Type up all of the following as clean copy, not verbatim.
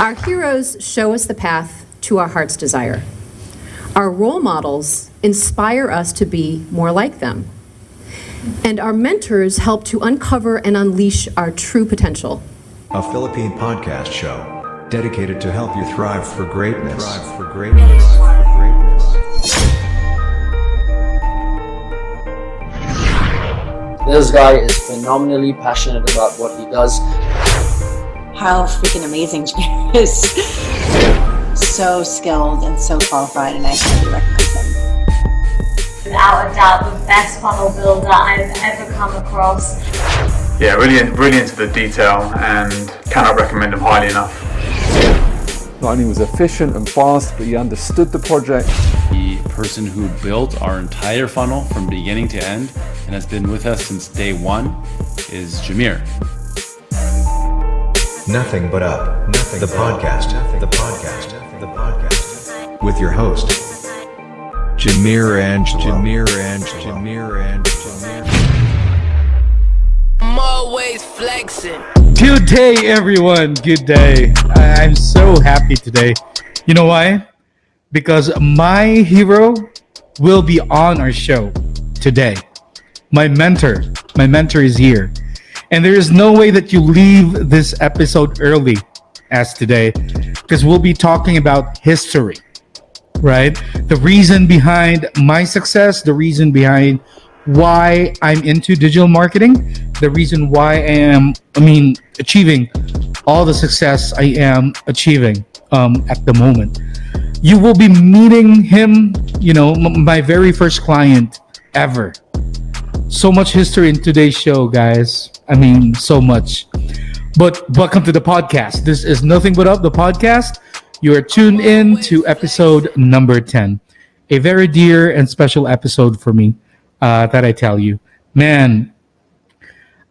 Our heroes show us the path to our heart's desire. Our role models inspire us to be more like them. And our mentors help to uncover and unleash our true potential. A Philippine podcast show dedicated to help you thrive for greatness. This guy is phenomenally passionate about what he does. How freaking amazing Jamir is. So skilled and so qualified, and I highly recommend him. Without a doubt, the best funnel builder I've ever come across. Yeah, really into the detail, and cannot recommend him highly enough. Not only was efficient and fast, but he understood the project. The person who built our entire funnel from beginning to end and has been with us since day one is Jamir. Nothing But Up, the podcast. With your host, Jamir and I'm always flexing. Good day, everyone. Good day. I'm so happy today. You know why? Because my hero will be on our show today. My mentor is here. And there is no way that you leave this episode early as today, because we'll be talking about history, right? The reason behind my success, the reason behind why I'm into digital marketing, the reason why I am achieving all the success I am achieving at the moment. You will be meeting him, my very first client ever. So much history in today's show, guys. So much. But welcome to the podcast. This is Nothing But Up, the podcast. You are tuned in to episode number 10. A very dear and special episode for me, that I tell you. Man,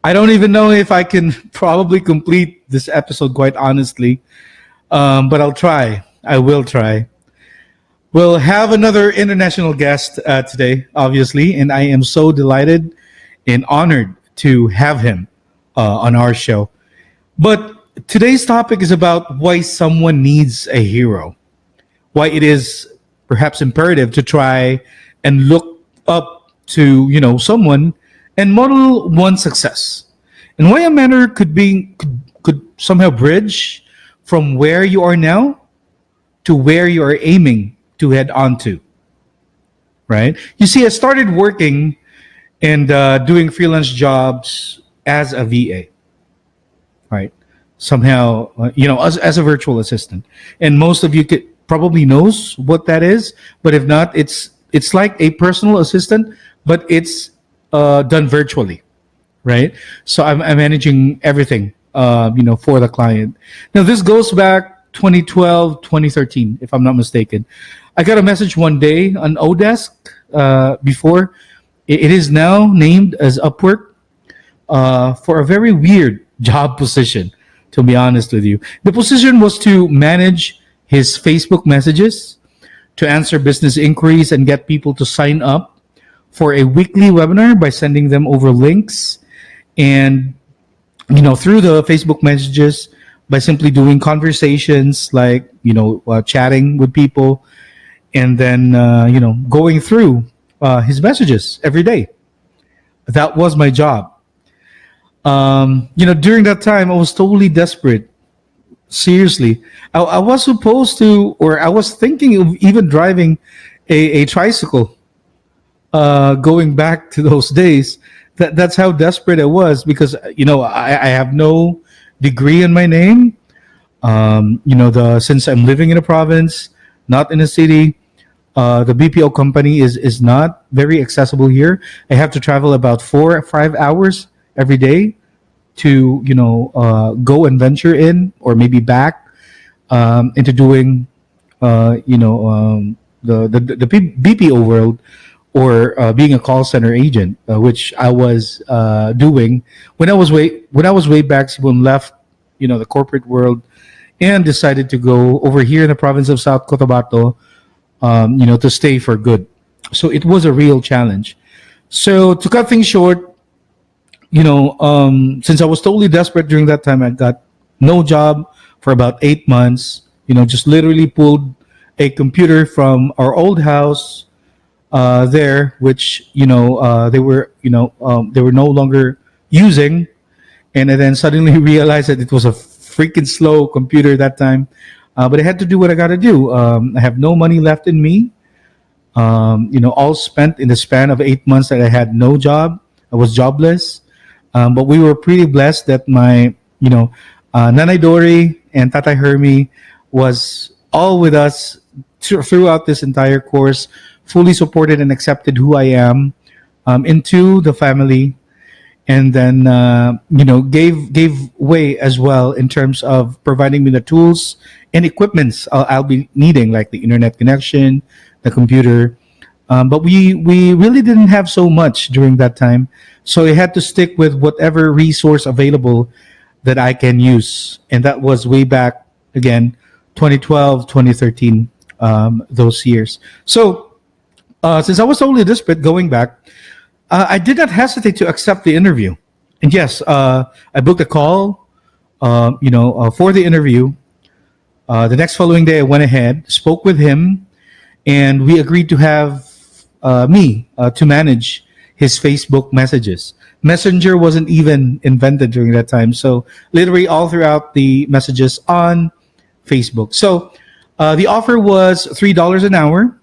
I don't even know if I can probably complete this episode, quite honestly. But I'll try. I will try. We'll have another international guest today, obviously, and I am so delighted and honored to have him on our show. But today's topic is about why someone needs a hero, why it is perhaps imperative to try and look up to someone and model one's success, and why a mentor could somehow bridge from where you are now to where you are aiming to head on to, right? You see, I started working and doing freelance jobs as a VA, right? Somehow, as a virtual assistant. And most of you probably knows what that is, but if not, it's like a personal assistant, but it's done virtually, right? So I'm managing everything, for the client. Now, this goes back 2012, 2013, if I'm not mistaken. I got a message one day on Odesk before. It is now named as Upwork for a very weird job position, to be honest with you. The position was to manage his Facebook messages, to answer business inquiries and get people to sign up for a weekly webinar by sending them over links, and through the Facebook messages by simply doing conversations like chatting with people, and then going through his messages every day. That was my job. During that time I was totally desperate. Seriously, I was supposed to, or I was thinking of even driving a tricycle, going back to those days. That's how desperate I was, because I have no degree in my name. Since I'm living in a province, not in a city, the BPO company is not very accessible here. I have to travel about 4 or 5 hours every day to go and venture in, or maybe back into doing the BPO world, or being a call center agent, which I was doing when I was way back when left the corporate world and decided to go over here in the province of South Cotabato, to stay for good. So it was a real challenge. So to cut things short, since I was totally desperate during that time, I got no job for about 8 months. Just literally pulled a computer from our old house there, which they were no longer using, and I then suddenly realized that it was a freaking slow computer that time. But I had to do what I got to do. I have no money left in me. All spent in the span of 8 months that I had no job. I was jobless. But we were pretty blessed that my, Nanay Dory and Tatay Hermie was all with us throughout this entire course, fully supported and accepted who I am into the family, and then gave way as well in terms of providing me the tools and equipments I'll be needing, like the internet connection, the computer. But we really didn't have so much during that time, so I had to stick with whatever resource available that I can use, and that was way back again, 2012, 2013, those years. So since I was totally desperate going back, I did not hesitate to accept the interview. And yes, I booked a call, for the interview. The next following day, I went ahead, spoke with him, and we agreed to have me to manage his Facebook messages. Messenger wasn't even invented during that time. So literally all throughout the messages on Facebook. So the offer was $3 an hour.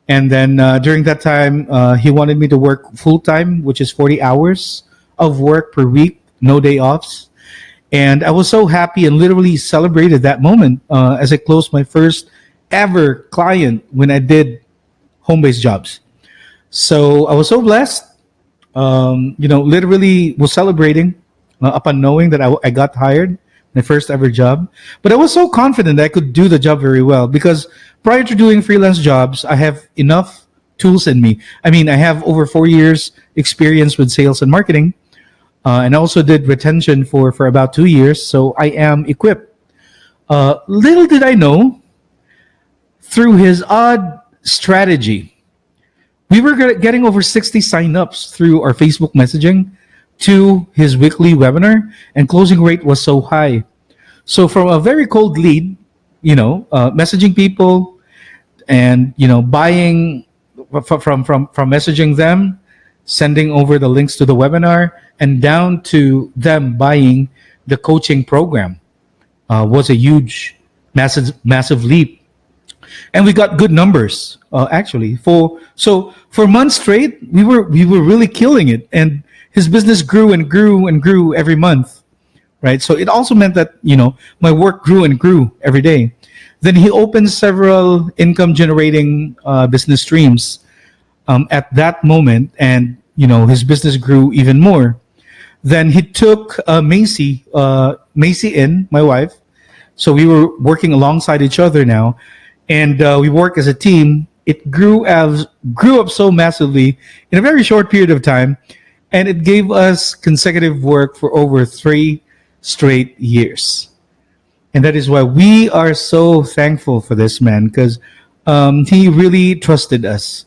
And then during that time, he wanted me to work full time, which is 40 hours of work per week, no day offs. And I was so happy and literally celebrated that moment as I closed my first ever client when I did home-based jobs. So I was so blessed, literally was celebrating upon knowing that I got hired, my first ever job. But I was so confident that I could do the job very well because prior to doing freelance jobs, I have enough tools in me. I mean, I have over 4 years experience with sales and marketing, and I also did retention for about 2 years. So I am equipped. Little did I know, through his odd strategy, we were getting over 60 signups through our Facebook messaging to his weekly webinar, and closing rate was so high. So from a very cold lead, messaging people and buying from messaging them, sending over the links to the webinar, and down to them buying the coaching program was a huge, massive leap. And we got good numbers actually. For months straight, we were really killing it, and his business grew and grew and grew every month, right? So it also meant that my work grew and grew every day. Then he opened several income generating business streams at that moment, and his business grew even more. Then he took Macy in, my wife. So we were working alongside each other now, and we work as a team. It grew up so massively in a very short period of time, and it gave us consecutive work for over 3 straight years. And that is why we are so thankful for this man, because he really trusted us.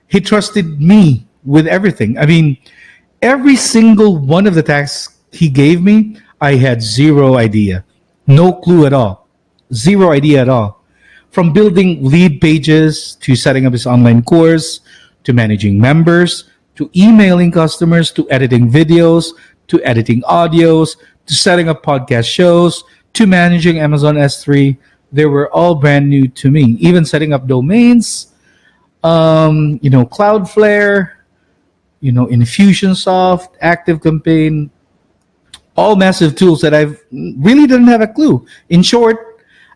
He trusted me with everything. I mean, every single one of the tasks he gave me, I had zero idea. No clue at all. Zero idea at all. From building lead pages, to setting up his online course, to managing members, to emailing customers, to editing videos, to editing audios, to setting up podcast shows, to managing Amazon S3. They were all brand new to me. Even setting up domains, Cloudflare, Infusionsoft, ActiveCampaign, all massive tools that I really didn't have a clue. In short,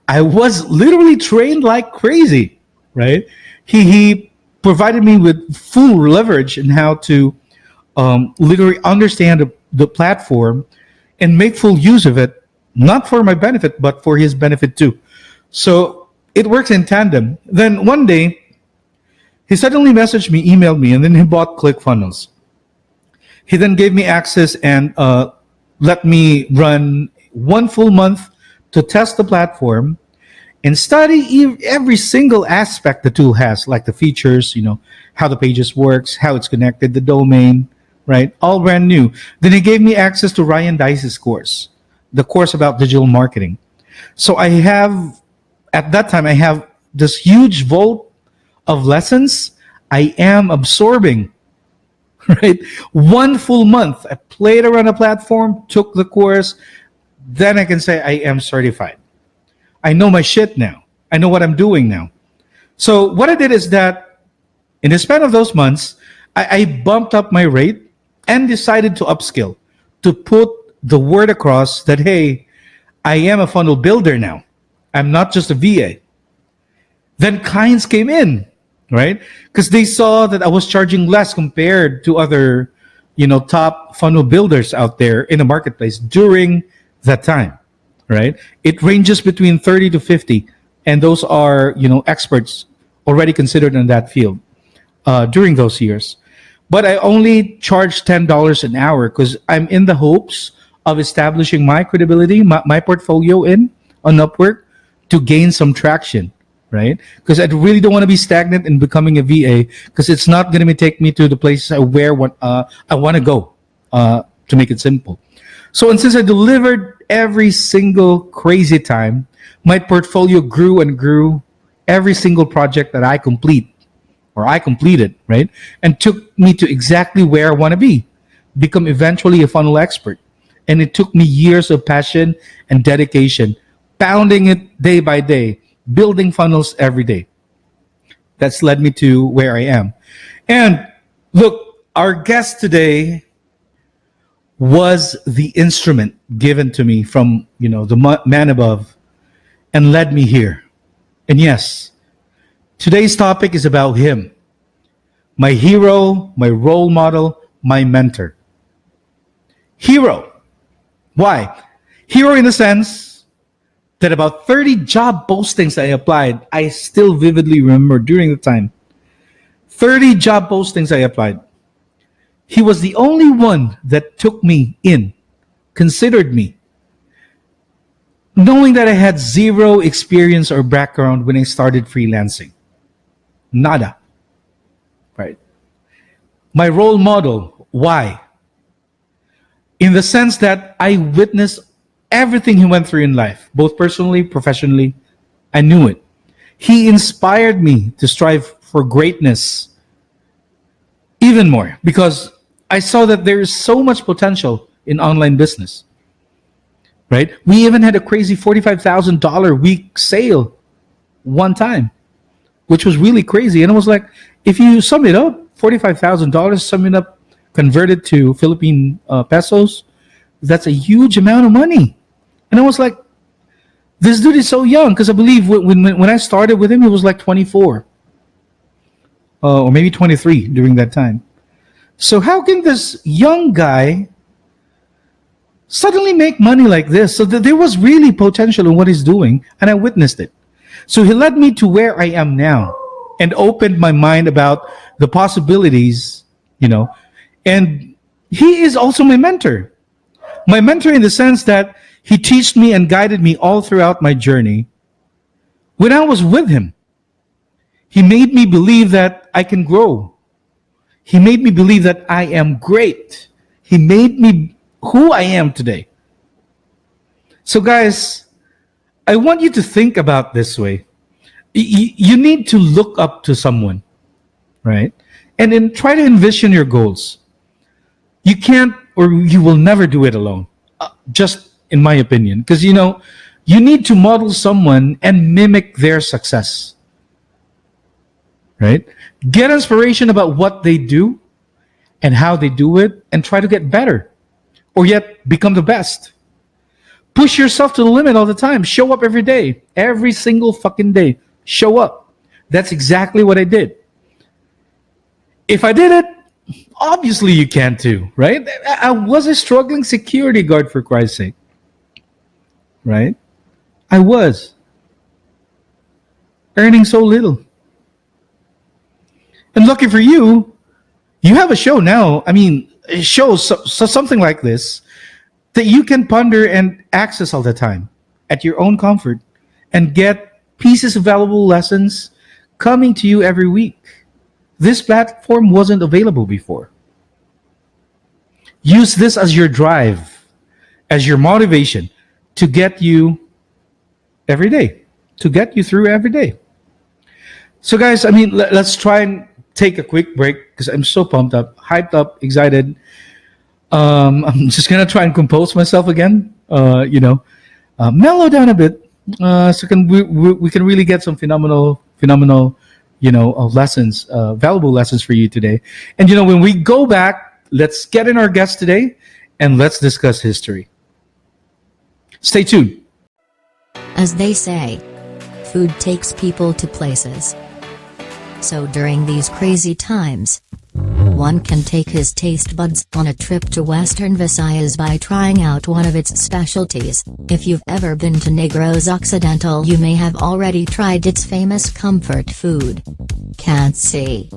I was literally trained like crazy, right? He provided me with full leverage in how to literally understand the platform and make full use of it, not for my benefit, but for his benefit too. So it works in tandem. Then one day, he suddenly messaged me, emailed me, and then he bought ClickFunnels. He then gave me access and let me run 1 full month to test the platform and study every single aspect the tool has, like the features, how the pages works, how it's connected, the domain, right? All brand new. Then he gave me access to Ryan Dice's course, the course about digital marketing. So at that time, I have this huge vault of lessons I am absorbing, right? 1 full month. I played around the platform, took the course, then I can say I am certified. I know my shit now. I know what I'm doing now. So what I did is that in the span of those months, I bumped up my rate and decided to upskill, to put the word across that, hey, I am a funnel builder now. I'm not just a VA. Then clients came in, right? Because they saw that I was charging less compared to other, top funnel builders out there in the marketplace during that time, right? It ranges between 30 to 50. And those are, experts already considered in that field during those years. But I only charge $10 an hour because I'm in the hopes of establishing my credibility, my portfolio on Upwork to gain some traction, right? Because I really don't want to be stagnant in becoming a VA because it's not going to take me to the place where I want to go, to make it simple. So, and since I delivered every single crazy time, my portfolio grew and grew every single project that I completed, right? And took me to exactly where I want to be, become eventually a funnel expert. And it took me years of passion and dedication, pounding it day by day, building funnels every day. That's led me to where I am. And look, our guest today was the instrument given to me from, the man above and led me here. And yes, today's topic is about him, my hero, my role model, my mentor. Hero. Why? Hero in the sense that about 30 job postings I applied, I still vividly remember during the time. 30 job postings I applied. He was the only one that took me in, considered me, knowing that I had zero experience or background when I started freelancing. Nada. Right? My role model. Why? In the sense that I witnessed everything he went through in life, both personally, professionally. I knew it. He inspired me to strive for greatness even more because I saw that there is so much potential in online business. Right? We even had a crazy $45,000 week sale one time, which was really crazy. And I was like, if you sum it up, $45,000, sum it up, converted to Philippine pesos, that's a huge amount of money. And I was like, this dude is so young, because I believe when I started with him, he was like 24 or maybe 23 during that time. So how can this young guy suddenly make money like this? So there was really potential in what he's doing, and I witnessed it. So he led me to where I am now and opened my mind about the possibilities, and he is also my mentor. My mentor in the sense that he taught me and guided me all throughout my journey. When I was with him, he made me believe that I can grow. He made me believe that I am great. He made me who I am today. So guys, I want you to think about this way. You need to look up to someone, right? And then try to envision your goals. You can't, or you will never do it alone, just in my opinion. Because, you need to model someone and mimic their success, right? Get inspiration about what they do and how they do it and try to get better, or yet become the best. Push yourself to the limit all the time. Show up every day, every single fucking day. Show up. That's exactly what I did. If I did it, obviously you can too, right? I was a struggling security guard, for Christ's sake, right? I was earning so little. And lucky for you, you have a show now. I mean, a show, so something like this, that you can ponder and access all the time at your own comfort and get pieces of valuable lessons coming to you every week. This platform wasn't available before. Use this as your drive, as your motivation to get you every day to get you through every day. So, guys, I mean, let's try and take a quick break because I'm so pumped up, hyped up, excited. I'm just gonna try and compose myself again. Mellow down a bit, so we can really get some phenomenal, lessons, valuable lessons for you today. And when we go back, let's get in our guest today, and let's discuss history. Stay tuned. As they say, food takes people to places. So during these crazy times, one can take his taste buds on a trip to Western Visayas by trying out one of its specialties. If you've ever been to Negros Occidental, you may have already tried its famous comfort food, Cansi.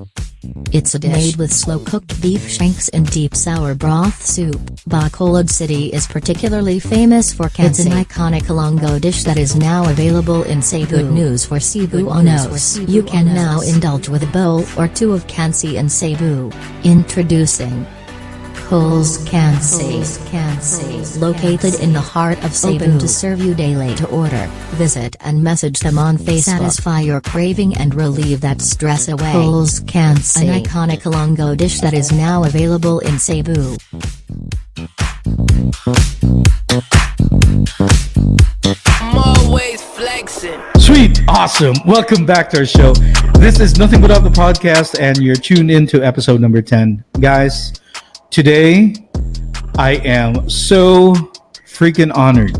It's a dish made with slow-cooked beef shanks in deep sour broth soup. Bacolod City is particularly famous for Cansi. It's an iconic Ilonggo dish that is now available in Cebu. Good news for Cebuanos. You can now indulge with a bowl or two of Cansi in Cebu. Introducing Cole's Cansi. Located in the heart of Cebu. Open to serve you daily. To order, visit and message them on Facebook. Satisfy your craving and relieve that stress away. Cole's Cansi, an iconic Ilonggo dish that is now available in Cebu. I'm always flexing. Sweet, awesome. Welcome back to our show. This is Nothing But Up the podcast, and you're tuned into episode number 10. Guys, today I am so freaking honored,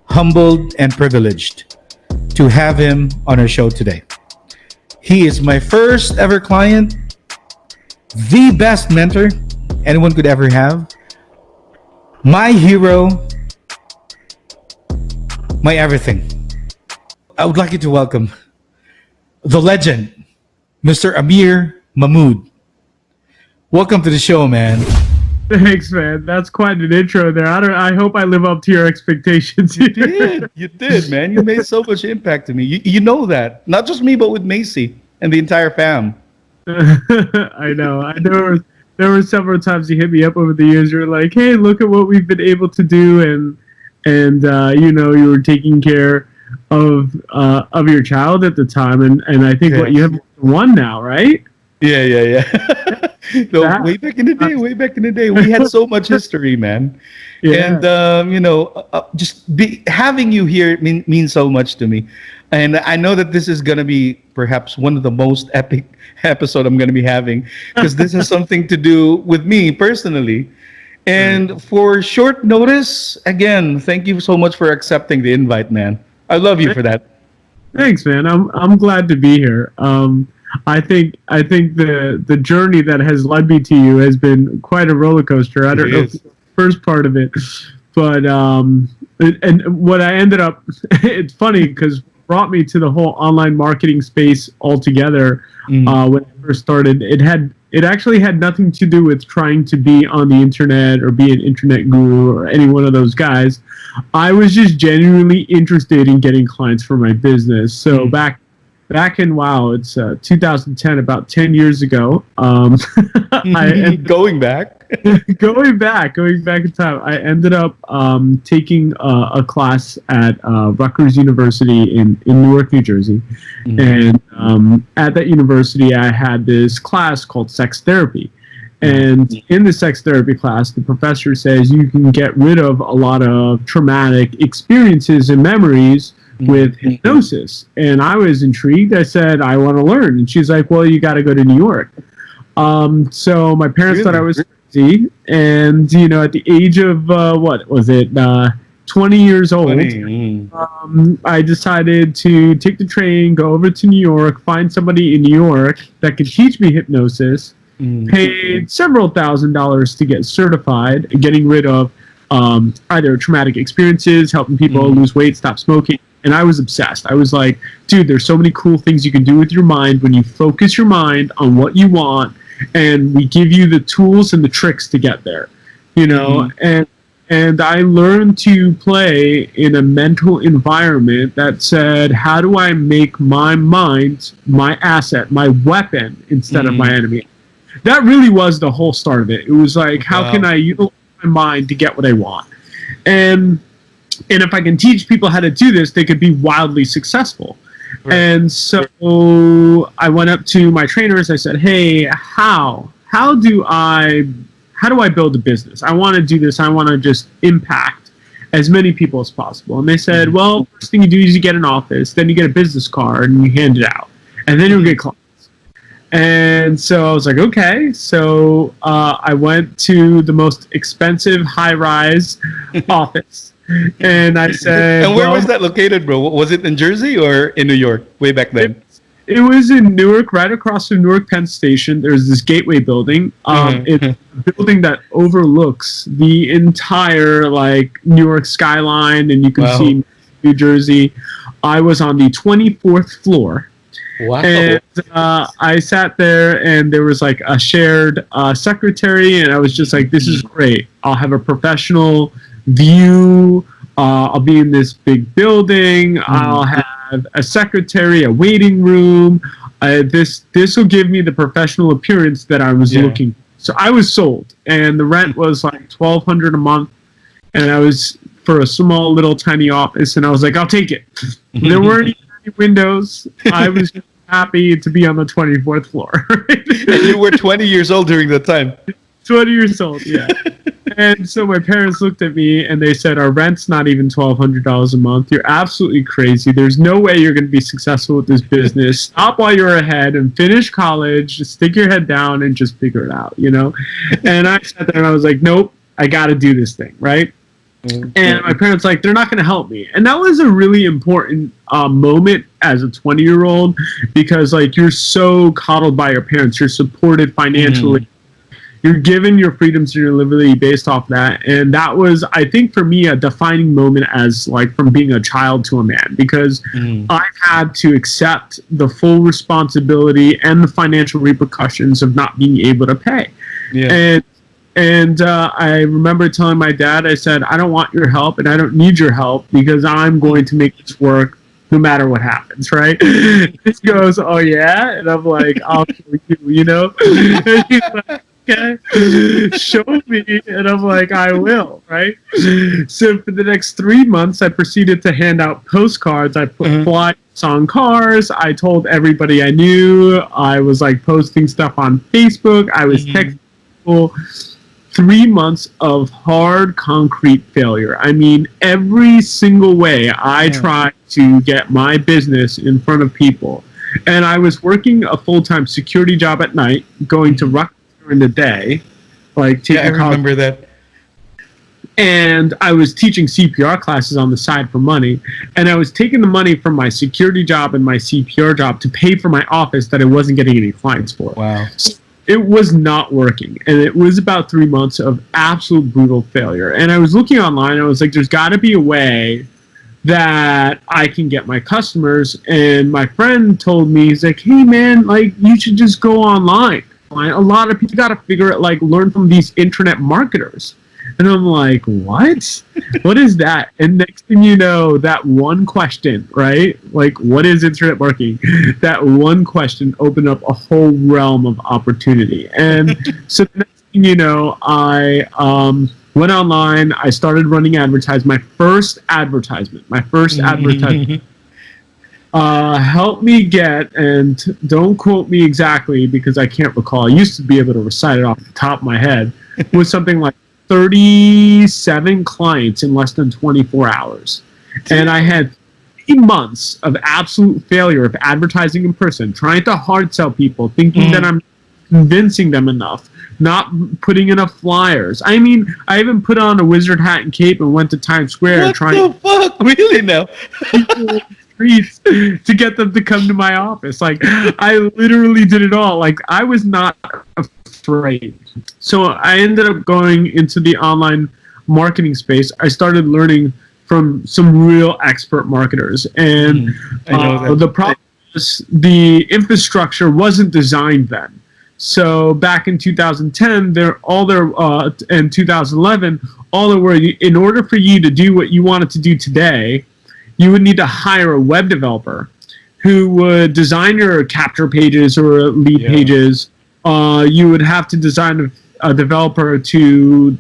humbled, and privileged to have him on our show today. He is my first ever client, the best mentor anyone could ever have, my hero, my everything. I would like you to welcome the legend, Mr. Amir Mahmoud. Welcome to the show, man. Thanks, man. That's quite an intro there. I hope I live up to your expectations. You did, man. You made so much impact to me. You know that. Not just me, but with Macy and the entire fam. I know. There were several times you hit me up over the years. You're like, hey, look at what we've been able to do. And you were taking care of your child at the time. And I think what you have one now, right? Yeah. No, way back in the day, we had so much history, man. Yeah. And just having you here means so much to me. And I know that this is gonna be perhaps one of the most epic episode I'm gonna be having, because this has something to do with me personally. And for short notice, again, thank you so much for accepting the invite, man. I love you for that. Thanks, man. I'm glad to be here. I think the journey that has led me to you has been quite a roller coaster. I don't know the first part of it, but and what I ended up, it's funny because brought me to the whole online marketing space altogether. When I first started, it actually had nothing to do with trying to be on the internet or be an internet guru or any one of those guys. I was just genuinely interested in getting clients for my business. So back in, it's 2010, about 10 years ago. Going back in time, I ended up taking a class at Rutgers University in Newark, New Jersey. And at that university, I had this class called sex therapy. And in the sex therapy class, the professor says you can get rid of a lot of traumatic experiences and memories with hypnosis. And I was intrigued. I said, I want to learn. And she's like, well, you got to go to New York. So my parents thought I was crazy. And, at the age of, 20 years old, I decided to take the train, go over to New York, find somebody in New York that could teach me hypnosis, paid several $1,000s to get certified, getting rid of either traumatic experiences, helping people lose weight, stop smoking. And I was obsessed. I was like, dude, there's so many cool things you can do with your mind when you focus your mind on what you want, and we give you the tools and the tricks to get there, And I learned to play in a mental environment that said, how do I make my mind my asset, my weapon, instead of my enemy? That really was the whole start of it. It was like, how can I utilize my mind to get what I want? And And if I can teach people how to do this, they could be wildly successful. Right. And so I went up to my trainers. I said, hey, how do I build a business? I want to do this. I want to just impact as many people as possible. And they said, well, first thing you do is you get an office, then you get a business card and you hand it out, and then you'll get clients. And so I was like, okay. So I went to the most expensive high-rise office, and I said, and where was that located, bro? Was it in Jersey or in New York way back then? It was in Newark, right across from Newark Penn Station. There's this Gateway building. It's a building that overlooks the entire New York skyline, and you can see New Jersey. I was on the 24th floor. Wow. And I sat there, and there was a shared secretary, and I was just like, this is great. I'll have a professional view. I'll be in this big building. I'll have a secretary, a waiting room. This will give me the professional appearance that I was looking for. So I was sold, and the rent was $1,200 a month, and I was for a small little tiny office, and I was like, I'll take it. There weren't any windows. I was happy to be on the 24th floor. And you were 20 years old during that time. 20 years old, yeah. And so my parents looked at me and they said, our rent's not even $1,200 a month. You're absolutely crazy. There's no way you're going to be successful with this business. Stop while you're ahead and finish college. Just stick your head down and just figure it out, And I sat there and I was like, nope, I got to do this thing, right? And my parents they're not going to help me. And that was a really important moment as a 20-year-old, because you're so coddled by your parents. You're supported financially. You're given your freedoms and your liberty based off that. And that was, I think, for me, a defining moment as from being a child to a man, because I had to accept the full responsibility and the financial repercussions of not being able to pay. And I remember telling my dad, I said, I don't want your help and I don't need your help, because I'm going to make this work no matter what happens, right? He goes, oh, yeah? And I'm like, I'll show you, And he's like, okay, show me. And I'm like, I will, right? So for the next 3 months, I proceeded to hand out postcards. I put flyers on cars. I told everybody I knew. I was posting stuff on Facebook. I was texting people. 3 months of hard, concrete failure. I mean, every single way I tried to get my business in front of people. And I was working a full-time security job at night, going to Rutgers during the day. I remember that. And I was teaching CPR classes on the side for money. And I was taking the money from my security job and my CPR job to pay for my office that I wasn't getting any clients for. Wow. It was not working, and it was about 3 months of absolute brutal failure. And I was looking online, and I was like, there's got to be a way that I can get my customers. And my friend told me, he's like, hey, man, you should just go online. A lot of people got to figure it, learn from these internet marketers. And I'm like, what? What is that? And next thing you know, that one question, right? What is internet marketing? That one question opened up a whole realm of opportunity. And so the next thing you know, I went online. I started running advertisements. My first advertisement helped me get, and don't quote me exactly because I can't recall. I used to be able to recite it off the top of my head. Was something like 37 clients in less than 24 hours. And I had 3 months of absolute failure of advertising in person, trying to hard sell people, thinking that I'm convincing them enough, not putting enough flyers. I mean, I even put on a wizard hat and cape and went to Times Square what the fuck? Really now? To get them to come to my office. I literally did it all. I was not afraid. So I ended up going into the online marketing space. I started learning from some real expert marketers. And the problem is the infrastructure wasn't designed then. So back in 2010, in 2011, in order for you to do what you wanted to do today, you would need to hire a web developer who would design your capture pages or lead pages. You would have to design a developer to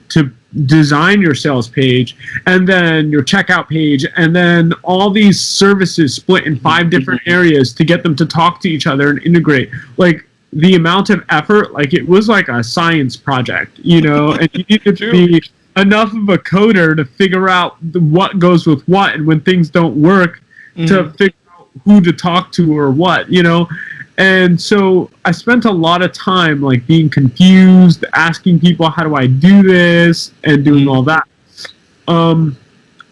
design your sales page, and then your checkout page, and then all these services split in 5 different areas to get them to talk to each other and integrate. Like, the amount of effort, like, it was like a science project, you know, and you needed to be enough of a coder to figure out what goes with what, and when things don't work, to figure out who to talk to or what, you know. And so I spent a lot of time like being confused, asking people, how do I do this, and doing all that.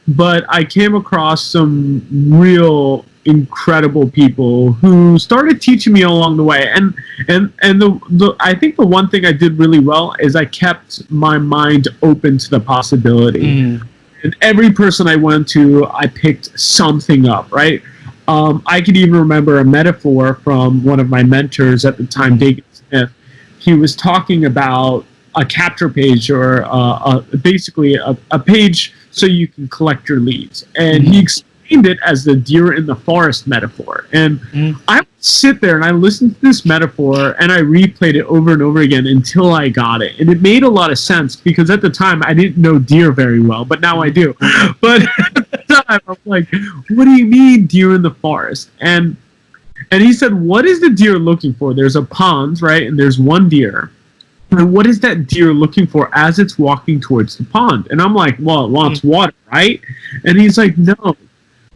But I came across some real incredible people who started teaching me along the way. And the I think the one thing I did really well is I kept my mind open to the possibility. And every person I went to, I picked something up, right? I could even remember a metaphor from one of my mentors at the time, Dagan Smith. He was talking about a capture page, or basically a page so you can collect your leads. And he explained it as the deer in the forest metaphor. And I would sit there and I listened to this metaphor and I replayed it over and over again until I got it. And it made a lot of sense, because at the time I didn't know deer very well, but now I do. But at the time I'm like, what do you mean deer in the forest? And he said, what is the deer looking for? There's a pond, right? And there's one deer. And what is that deer looking for as it's walking towards the pond? And I'm like, well, it wants water, right? And he's like, no.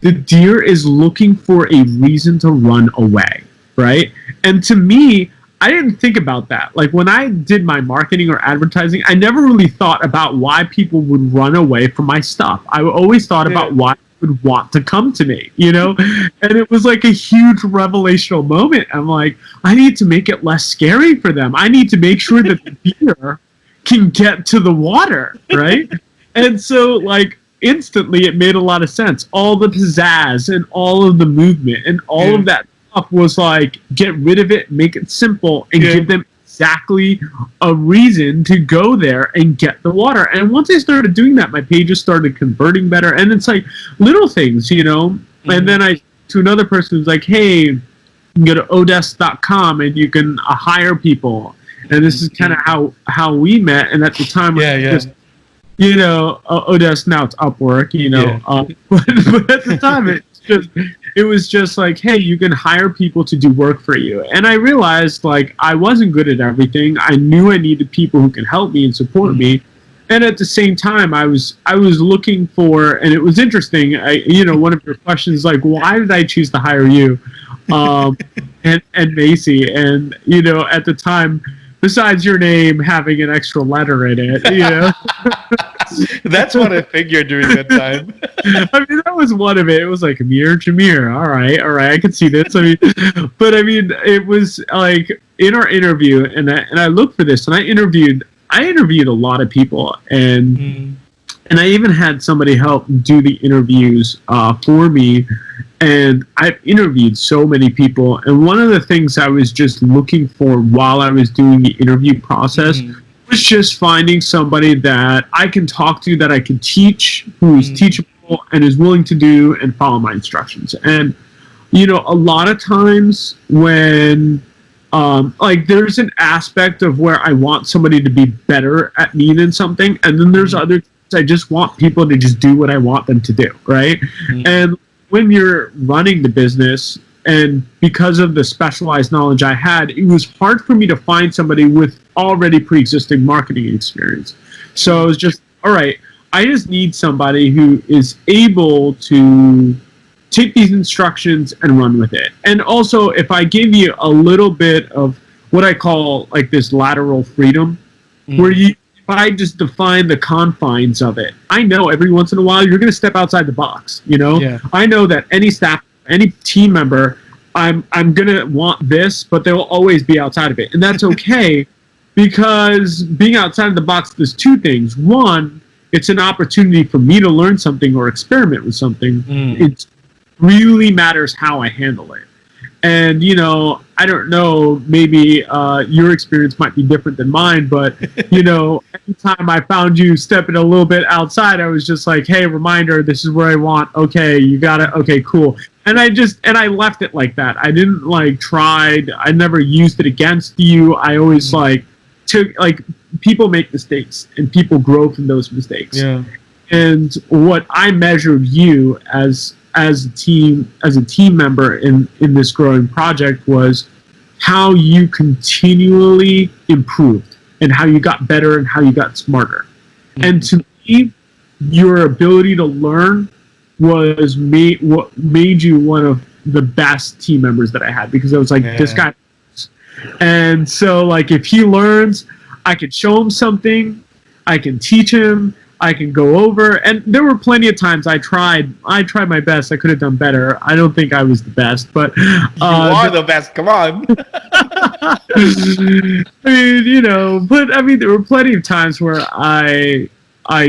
The deer is looking for a reason to run away, right? And to me, I didn't think about that. Like, when I did my marketing or advertising, I never really thought about why people would run away from my stuff. I always thought about why they would want to come to me, you know? And it was like a huge revelational moment. I'm like, I need to make it less scary for them. I need to make sure that the deer can get to the water, right? And so, like, instantly it made a lot of sense. All the pizzazz and all of the movement and all of that stuff was like, get rid of it, make it simple, and give them exactly a reason to go there and get the water. And once I started doing that, my pages started converting better. And it's like little things, you know. And then I to another person who's like, hey, you can go to odesk.com and you can hire people. And this is kind of how we met. And at the time, just, you know, Odesk, now it's Upwork, you know. But at the time, it was just like, hey, you can hire people to do work for you. And I realized, like, I wasn't good at everything. I knew I needed people who can help me and support me. And at the same time, I was looking for, and it was interesting, you know, one of your questions, like, why did I choose to hire you and Macy? And, you know, at the time, besides your name having an extra letter in it, you know. That's what I figured during that time. I mean, that was one of it. It was like, Amir, Jamir. All right, I can see this. I mean, but I mean, it was like in our interview, and I looked for this, and I interviewed a lot of people, and I even had somebody help do the interviews for me. And I've interviewed so many people, and one of the things I was just looking for while I was doing the interview process was just finding somebody that I can talk to, that I can teach, who is teachable and is willing to do and follow my instructions. And, you know, a lot of times when, like, there's an aspect of where I want somebody to be better at me than something, and then there's other times I just want people to just do what I want them to do, right? And when you're running the business, and because of the specialized knowledge I had, it was hard for me to find somebody with already pre-existing marketing experience. So it was just, all right, I just need somebody who is able to take these instructions and run with it. And also, if I give you a little bit of what I call like this lateral freedom, where if I just define the confines of it, I know every once in a while you're going to step outside the box, you know? I know that any staff, any team member, I'm going to want this, but they'll always be outside of it. And that's okay, because being outside of the box does two things. One, it's an opportunity for me to learn something or experiment with something. It really matters how I handle it. And, you know, I don't know, maybe your experience might be different than mine, but, you know, anytime I found you stepping a little bit outside, I was just like, hey, reminder, this is where I want. Okay, you got it. Okay, cool. And I left it like that. I didn't, like, I never used it against you. I always, like, took, like, people make mistakes and people grow from those mistakes. Yeah. And what I measured you as a team member in this growing project was how you continually improved and how you got better and how you got smarter. Mm-hmm. And to me, your ability to learn was what made you one of the best team members that I had, because I was like, this guy. And so, like, if he learns, I could show him something, I can teach him, I can go over. And there were plenty of times I tried my best. I could have done better. I don't think I was the best, but you are the best. Come on. I mean, but I mean, there were plenty of times where I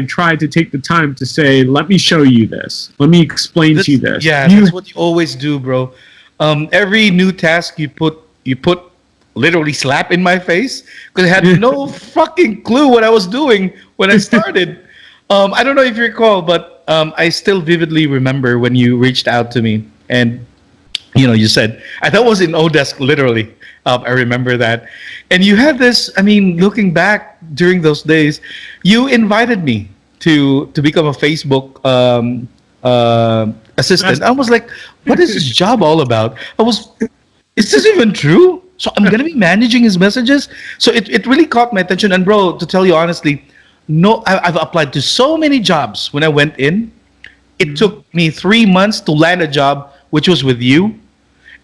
tried to take the time to say, let me show you this. Let me explain to you this. Yeah, that's what you always do, bro. Every new task you put literally slap in my face, because I had no fucking clue what I was doing when I started. I don't know if you recall, but I still vividly remember when you reached out to me and, you said, I thought it was in Odesk, literally. I remember that. And you had this, I mean, looking back during those days, you invited me to become a Facebook assistant. I was like, what is this job all about? Is this even true? So I'm going to be managing his messages? So it really caught my attention. And bro, to tell you honestly, I've applied to so many jobs when I went in. It took me 3 months to land a job, which was with you.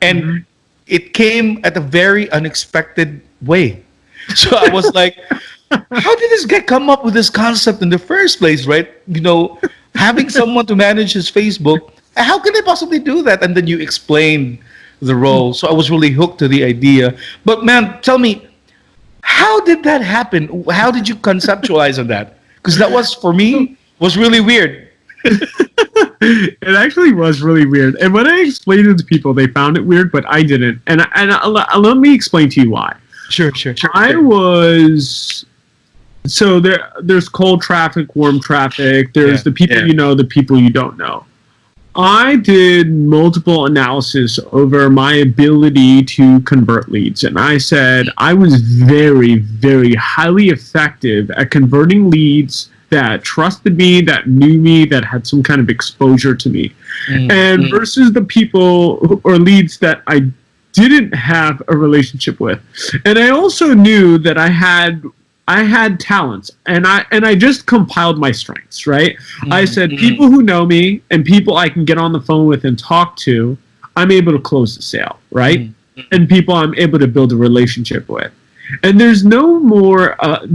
And it came at a very unexpected way. So I was like, how did this guy come up with this concept in the first place, right? Having someone to manage his Facebook, how can they possibly do that? And then you explained the role. So I was really hooked to the idea. But man, tell me, how did that happen? How did you conceptualize on that? Because that was, for me, was really weird. It actually was really weird. And when I explained it to people, they found it weird, but I didn't. And let me explain to you why. Sure. So there's cold traffic, warm traffic. There's the people you know, the people you don't know. I did multiple analysis over my ability to convert leads. And I said I was very, very highly effective at converting leads that trusted me, that knew me, that had some kind of exposure to me. And versus the people or leads that I didn't have a relationship with. And I also knew that I had talents, and I just compiled my strengths, right? I said people who know me and people I can get on the phone with and talk to, I'm able to close the sale, right? And people I'm able to build a relationship with. And there's no more and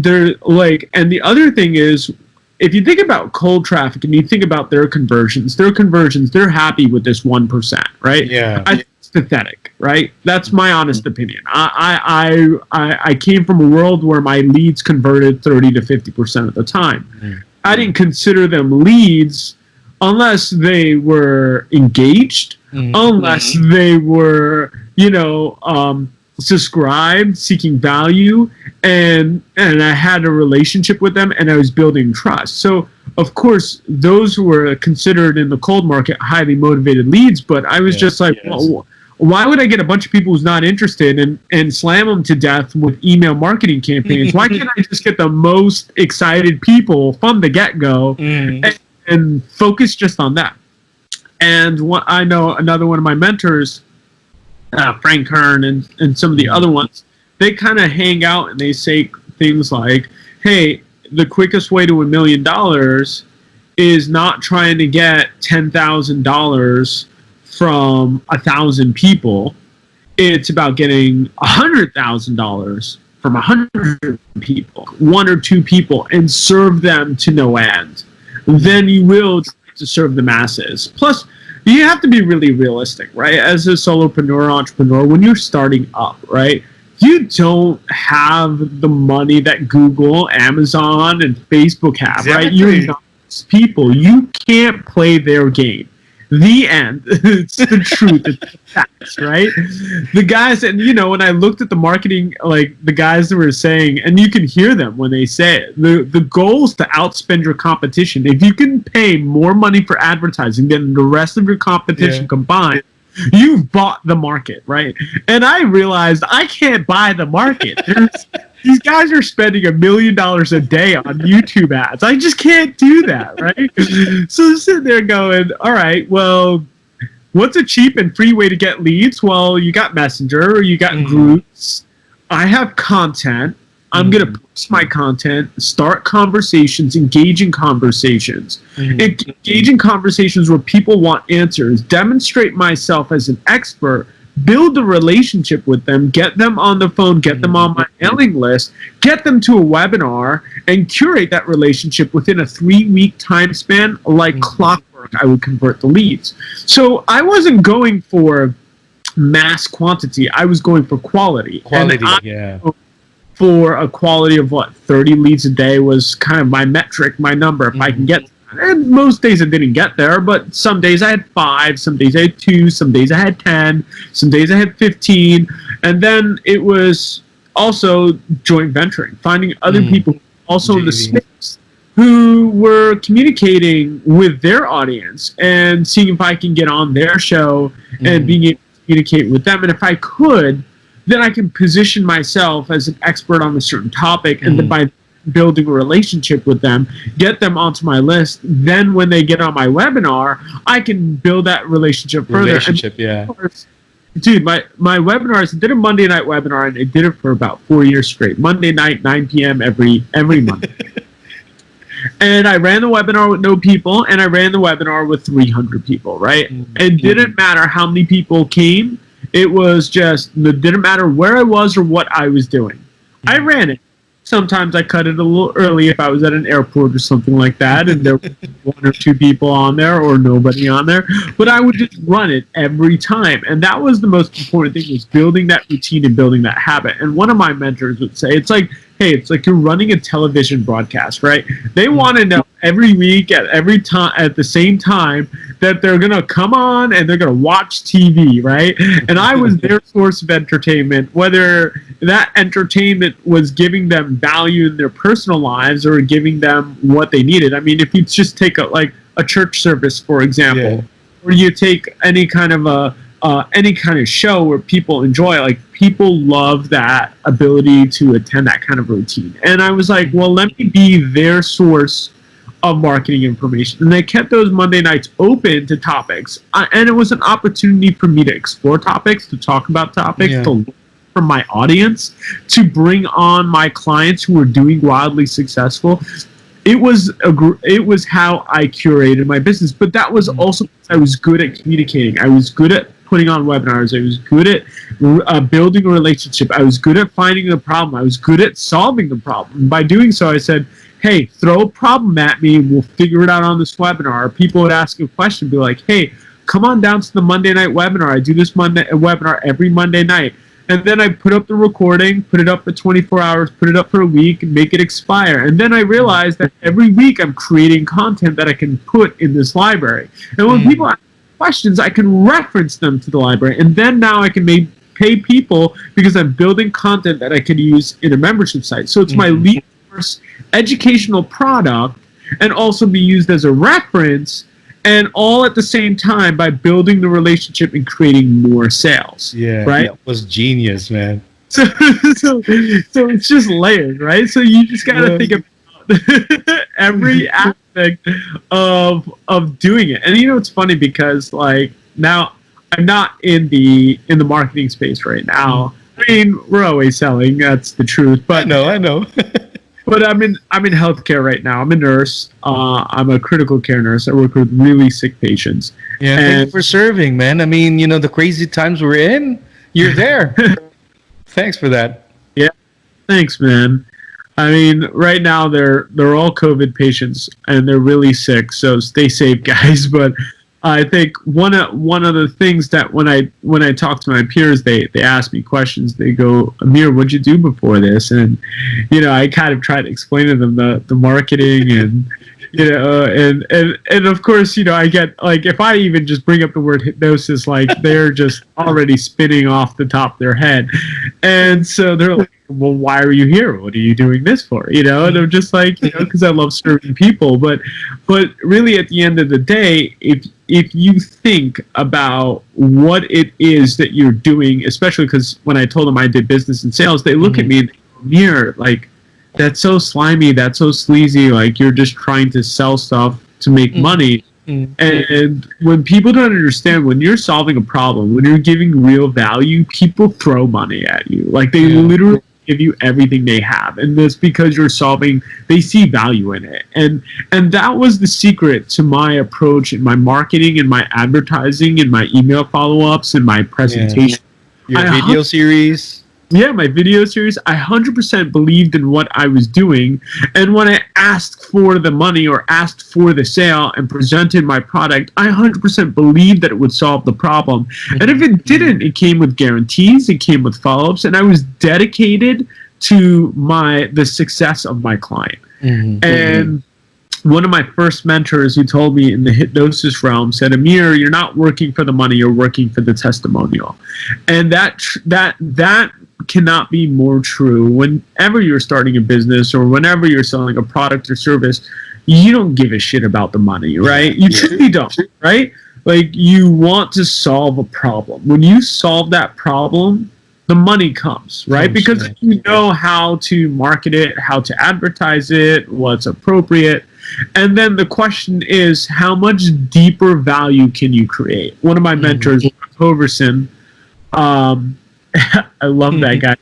the other thing is, if you think about cold traffic and you think about their conversions, they're happy with this 1%, right? Yeah. I think it's pathetic, right? That's my honest opinion. I came from a world where my leads converted 30 to 50% of the time. I didn't consider them leads unless they were engaged, unless they were, subscribed, seeking value, and I had a relationship with them, and I was building trust. So of course those were considered in the cold market highly motivated leads, but I was just like, well, why would I get a bunch of people who's not interested and slam them to death with email marketing campaigns? Why can't I just get the most excited people from the get-go and focus just on that? And I know another one of my mentors, Frank Kern and some of the other ones, they kind of hang out and they say things like, hey, the quickest way to $1 million is not trying to get $10,000 from 1,000 people. It's about getting $100,000 from 100 people, 1 or 2 people, and serve them to no end. Then you will try to serve the masses. Plus, you have to be really realistic, right? As a solopreneur, entrepreneur, when you're starting up, right, you don't have the money that Google, Amazon, and Facebook have, right? You're not people. You can't play their game. The end. It's the truth. It's the facts, right? The guys, and when I looked at the marketing, like the guys that were saying, and you can hear them when they say it, the goal is to outspend your competition. If you can pay more money for advertising than the rest of your competition combined, you've bought the market, right? And I realized I can't buy the market. these guys are spending $1 million a day on YouTube ads. I just can't do that, right? So I'm sitting there going, all right, well, what's a cheap and free way to get leads? Well, you got Messenger, or you got groups. I have content. I'm going to post my content, start conversations, engaging conversations. Engaging conversations where people want answers, demonstrate myself as an expert, build a relationship with them, get them on the phone, get them on my mailing list, get them to a webinar, and curate that relationship within a 3-week time span. Like clockwork, I would convert the leads. So I wasn't going for mass quantity. I was going for quality. For a quality of 30 leads a day was kind of my metric, my number. If I can get, and most days I didn't get there, but some days I had 5, some days I had 2, some days I had 10, some days I had 15, and then it was also joint venturing, finding other people also in the space who were communicating with their audience and seeing if I can get on their show and being able to communicate with them, and if I could, then I can position myself as an expert on a certain topic, and then by building a relationship with them, get them onto my list. Then when they get on my webinar, I can build that relationship further. Dude, my webinars, I did a Monday night webinar, and I did it for about 4 years straight. Monday night, 9 p.m. every Monday. And I ran the webinar with no people, and I ran the webinar with 300 people, right? It didn't matter how many people came. It was just, it didn't matter where I was or what I was doing. I ran it. Sometimes I cut it a little early if I was at an airport or something like that, and there were 1 or 2 people on there or nobody on there. But I would just run it every time. And that was the most important thing, was building that routine and building that habit. And one of my mentors would say, it's like, hey, it's like you're running a television broadcast, right? They want to know every week at the same time that they're going to come on and they're going to watch TV, right? And I was their source of entertainment, whether that entertainment was giving them value in their personal lives or giving them what they needed. I mean, if you just take a church service, for example, or you take any kind of show where people enjoy, like, people love that ability to attend that kind of routine. And I was like, well, let me be their source of marketing information. And they kept those Monday nights open to topics. And it was an opportunity for me to explore topics, to talk about topics, to learn from my audience, to bring on my clients who were doing wildly successful. It was how I curated my business. But that was also because I was good at communicating. I was good at putting on webinars. I was good at building a relationship. I was good at finding the problem. I was good at solving the problem. And by doing so, I said, hey, throw a problem at me. We'll figure it out on this webinar. People would ask a question, be like, hey, come on down to the Monday night webinar. I do this webinar every Monday night. And then I put up the recording, put it up for 24 hours, put it up for a week, and make it expire. And then I realized that every week I'm creating content that I can put in this library. And when people ask questions, I can reference them to the library. And then now I can pay people because I'm building content that I can use in a membership site. So it's my lead source educational product, and also be used as a reference, and all at the same time by building the relationship and creating more sales. Right? That was genius, man. So it's just layered, right? So you just got to think about every aspect of doing it. And it's funny because, like, now I'm not in the marketing space right now. I mean, we're always selling, that's the truth. But I know. But I'm in healthcare right now. I'm a nurse. I'm a critical care nurse. I work with really sick patients. Yeah, thanks for serving, man. I mean, the crazy times we're in, you're there. Thanks for that. Yeah, thanks, man. I mean, right now they're all COVID patients and they're really sick. So stay safe, guys. But I think one of the things that when I talk to my peers, they ask me questions. They go, Amir, what'd you do before this? And I kind of try to explain to them the marketing and and of course I get, like, if I even just bring up the word hypnosis, like, they're just already spinning off the top of their head, and so they're like, well, why are you here? What are you doing this for? And I'm just like, because I love serving people. But really, at the end of the day, if you think about what it is that you're doing, especially because when I told them I did business and sales, they look at me and they go, Amir, like, that's so slimy, that's so sleazy, like, you're just trying to sell stuff to make money. And when people don't understand, when you're solving a problem, when you're giving real value, people throw money at you. Like, they literally give you everything they have, and that's because you're solving, they see value in it. And that was the secret to my approach in my marketing and my advertising and my email follow-ups and my presentation. Your video series. Yeah, my video series. I 100% believed in what I was doing, and when I asked for the money or asked for the sale and presented my product, I 100% believed that it would solve the problem. And if it didn't, it came with guarantees, it came with follow-ups, and I was dedicated to the success of my client. And one of my first mentors who told me in the hypnosis realm said, Amir, you're not working for the money, you're working for the testimonial. And that cannot be more true. Whenever you're starting a business or whenever you're selling a product or service, you don't give a shit about the money, right? You truly don't, right? Like, you want to solve a problem. When you solve that problem, the money comes, right? Because you know how to market it, how to advertise it, what's appropriate. And then the question is, how much deeper value can you create? One of my mentors, Hoverson, I love that guy.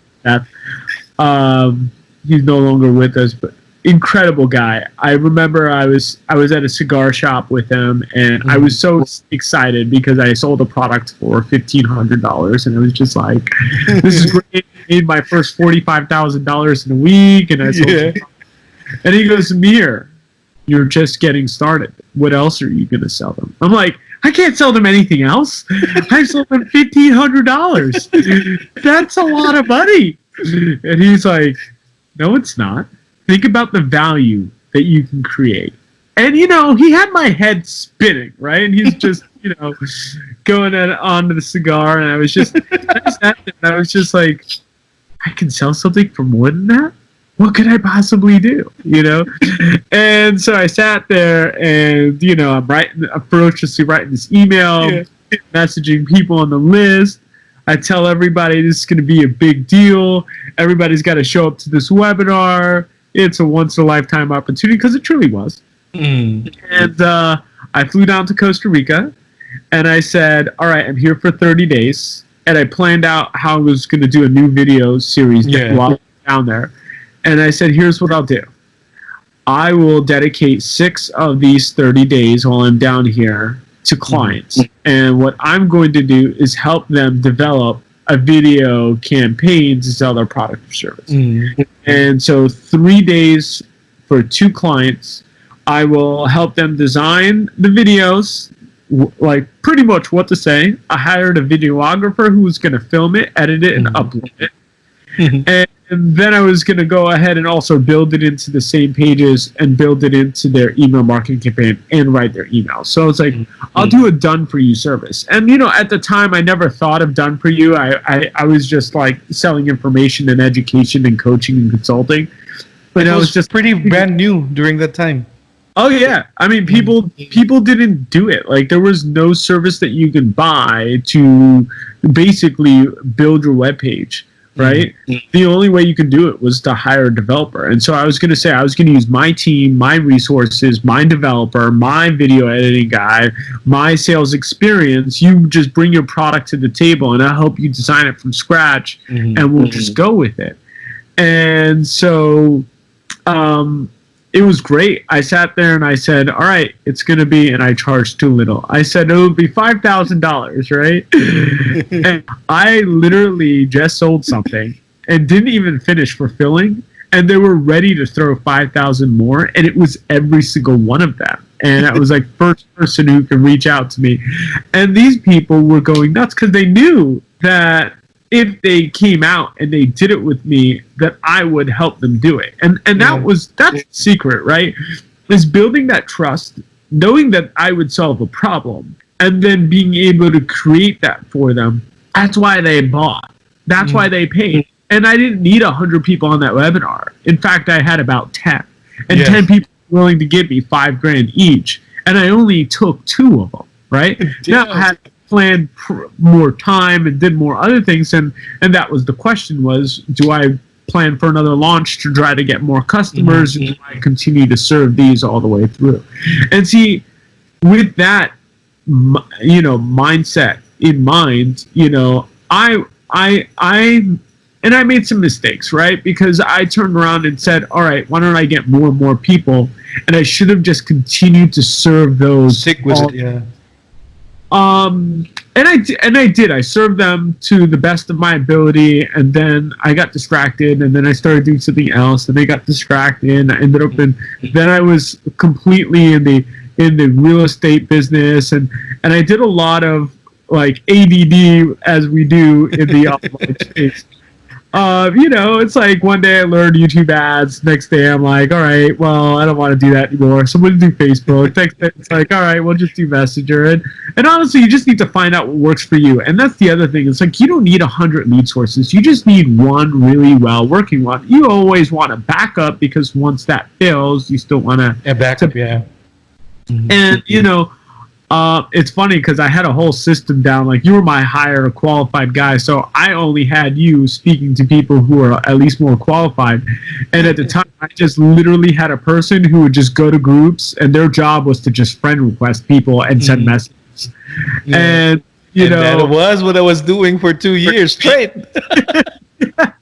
He's no longer with us, but incredible guy. I remember I was at a cigar shop with him, and I was so excited because I sold a product for $1,500, and I was just like, "This is great! I made my first $45,000 in a week," and I sold. And he goes, "Amir, you're just getting started. What else are you going to sell them?" I'm like, I can't sell them anything else. I sold them $1,500. That's a lot of money. And he's like, no, it's not. Think about the value that you can create. And, he had my head spinning, right? And he's just, going onto the cigar. And I was just like, I can sell something for more than that? What could I possibly do? And so I sat there and, I'm ferociously writing this email, messaging people on the list. I tell everybody this is going to be a big deal. Everybody's got to show up to this webinar. It's a once-in-a-lifetime opportunity, because it truly was. And I flew down to Costa Rica, and I said, all right, I'm here for 30 days. And I planned out how I was going to do a new video series while I was down there. And I said, here's what I'll do. I will dedicate 6 of these 30 days while I'm down here to clients. And what I'm going to do is help them develop a video campaign to sell their product or service. And so 3 days for 2 clients, I will help them design the videos, like pretty much what to say. I hired a videographer who was going to film it, edit it, and upload it. And then I was going to go ahead and also build it into the same pages and build it into their email marketing campaign and write their email. So it's like, I'll do a done for you service. And, at the time I never thought of done for you. I was just like selling information and education and coaching and consulting. But it was just pretty brand new during that time. Oh yeah. I mean, people didn't do it. Like, there was no service that you could buy to basically build your webpage. Right? The only way you could do it was to hire a developer. And so I was going to say, I was going to use my team, my resources, my developer, my video editing guy, my sales experience. You just bring your product to the table, and I'll help you design it from scratch, and we'll just go with it. And so it was great. I sat there and I said, all right, it's going to be, and I charged too little. I said it would be $5,000, right? And I literally just sold something and didn't even finish fulfilling. And they were ready to throw 5,000 more. And it was every single one of them. And I was like, first person who can reach out to me. And these people were going nuts because they knew that if they came out and they did it with me, that I would help them do it. And that's the secret, right? Is building that trust, knowing that I would solve a problem, and then being able to create that for them. That's why they bought. That's why they paid. And I didn't need 100 people on that webinar. In fact, I had about 10. And 10 people willing to give me $5,000 each. And I only took 2 of them, right? Now I had planned more time and did more other things, and that was the question was, do I plan for another launch to try to get more customers and try to continue to serve these all the way through. And see, with that, mindset in mind, I made some mistakes, right? Because I turned around and said, all right, why don't I get more and more people? And I should have just continued to serve those. Stick with it, yeah. And I did. I served them to the best of my ability, and then I got distracted, and then I started doing something else, and I got distracted, and I ended up then I was completely in the real estate business, and I did a lot of like ADD as we do in the online space. It's like one day I learned YouTube ads. Next day I'm like, all right, well, I don't want to do that anymore. So we'll do Facebook. Next day it's like, all right, we'll just do Messenger. And honestly, you just need to find out what works for you. And that's the other thing. It's like you don't need 100 lead sources. You just need one really well working one. You always want a backup because once that fails, you still want to... A backup, yeah. And, it's funny because I had a whole system down. Like, you were my higher qualified guy, so I only had you speaking to people who are at least more qualified. And at the time, I just literally had a person who would just go to groups, and their job was to just friend request people and send messages. Yeah. And that was what I was doing for 2 years straight.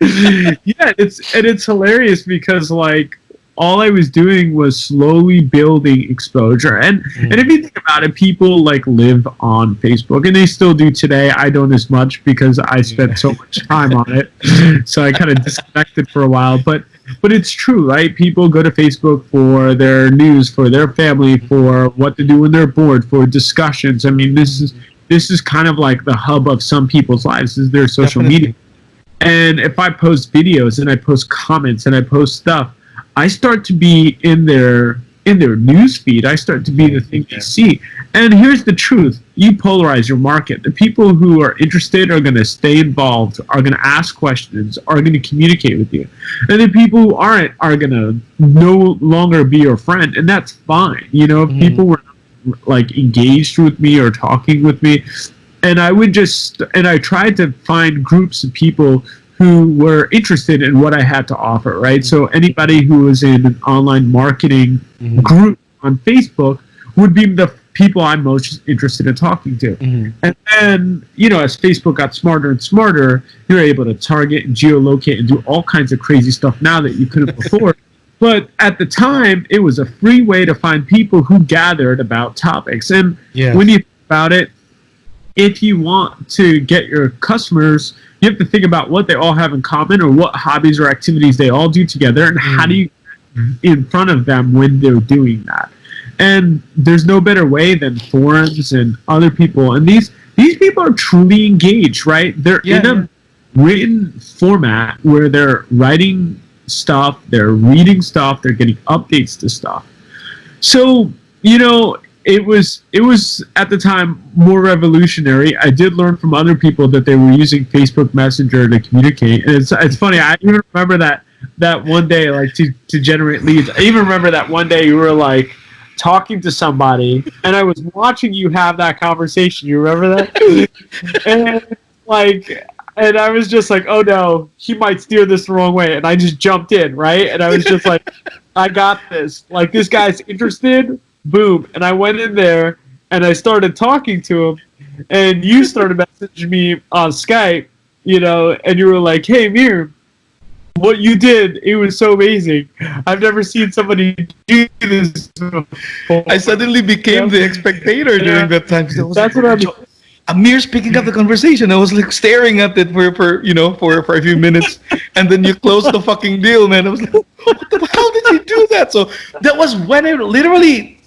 Yeah, it's hilarious because like, all I was doing was slowly building exposure. And if you think about it, people like live on Facebook, and they still do today. I don't as much because I spent so much time on it. So I kind of disconnected for a while. But it's true, right? People go to Facebook for their news, for their family, for what to do when they're bored, for discussions. I mean, this is kind of like the hub of some people's lives, is their social media. And if I post videos and I post comments and I post stuff, I start to be in their news feed. I start to be the thing they see. And here's the truth. You polarize your market. The people who are interested are going to stay involved, are going to ask questions, are going to communicate with you. And the people who aren't are going to no longer be your friend. And that's fine. If people were like engaged with me or talking with me, and I tried to find groups of people who were interested in what I had to offer, right? So anybody who was in an online marketing group on Facebook would be the people I'm most interested in talking to. And then, as Facebook got smarter and smarter, you're able to target and geolocate and do all kinds of crazy stuff now that you couldn't before. But at the time, it was a free way to find people who gathered about topics. And when you think about it, if you want to get your customers, you have to think about what they all have in common, or what hobbies or activities they all do together, and how do you get in front of them when they're doing that. And there's no better way than forums and other people. And these people are truly engaged, right? They're in a written format where they're writing stuff, they're reading stuff, they're getting updates to stuff. So, it was at the time more revolutionary. I did learn from other people that they were using Facebook Messenger to communicate. And it's funny, I even remember that one day, like to generate leads. I even remember that one day you were like talking to somebody, and I was watching you have that conversation. You remember that? And I was just like, oh no, he might steer this the wrong way. And I just jumped in, right? And I was just like, I got this. Like, this guy's interested. Boom. And I went in there and I started talking to him, and you started messaging me on Skype, and you were like, hey, Amir, what you did, it was so amazing. I've never seen somebody do this before. I suddenly became the spectator during that time. That's what I mean. Amir's picking up the conversation. I was like staring at it for a few minutes, and then you closed the fucking deal, man. I was like, how did you do that? So that was when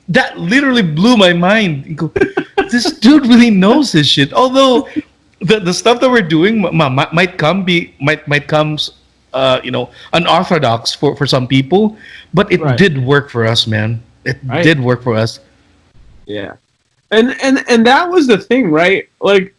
that literally blew my mind. You go, this dude really knows this shit. Although the stuff that we're doing might come unorthodox for some people, but it did work for us, man. It did work for us. Yeah. And that was the thing, right? Like,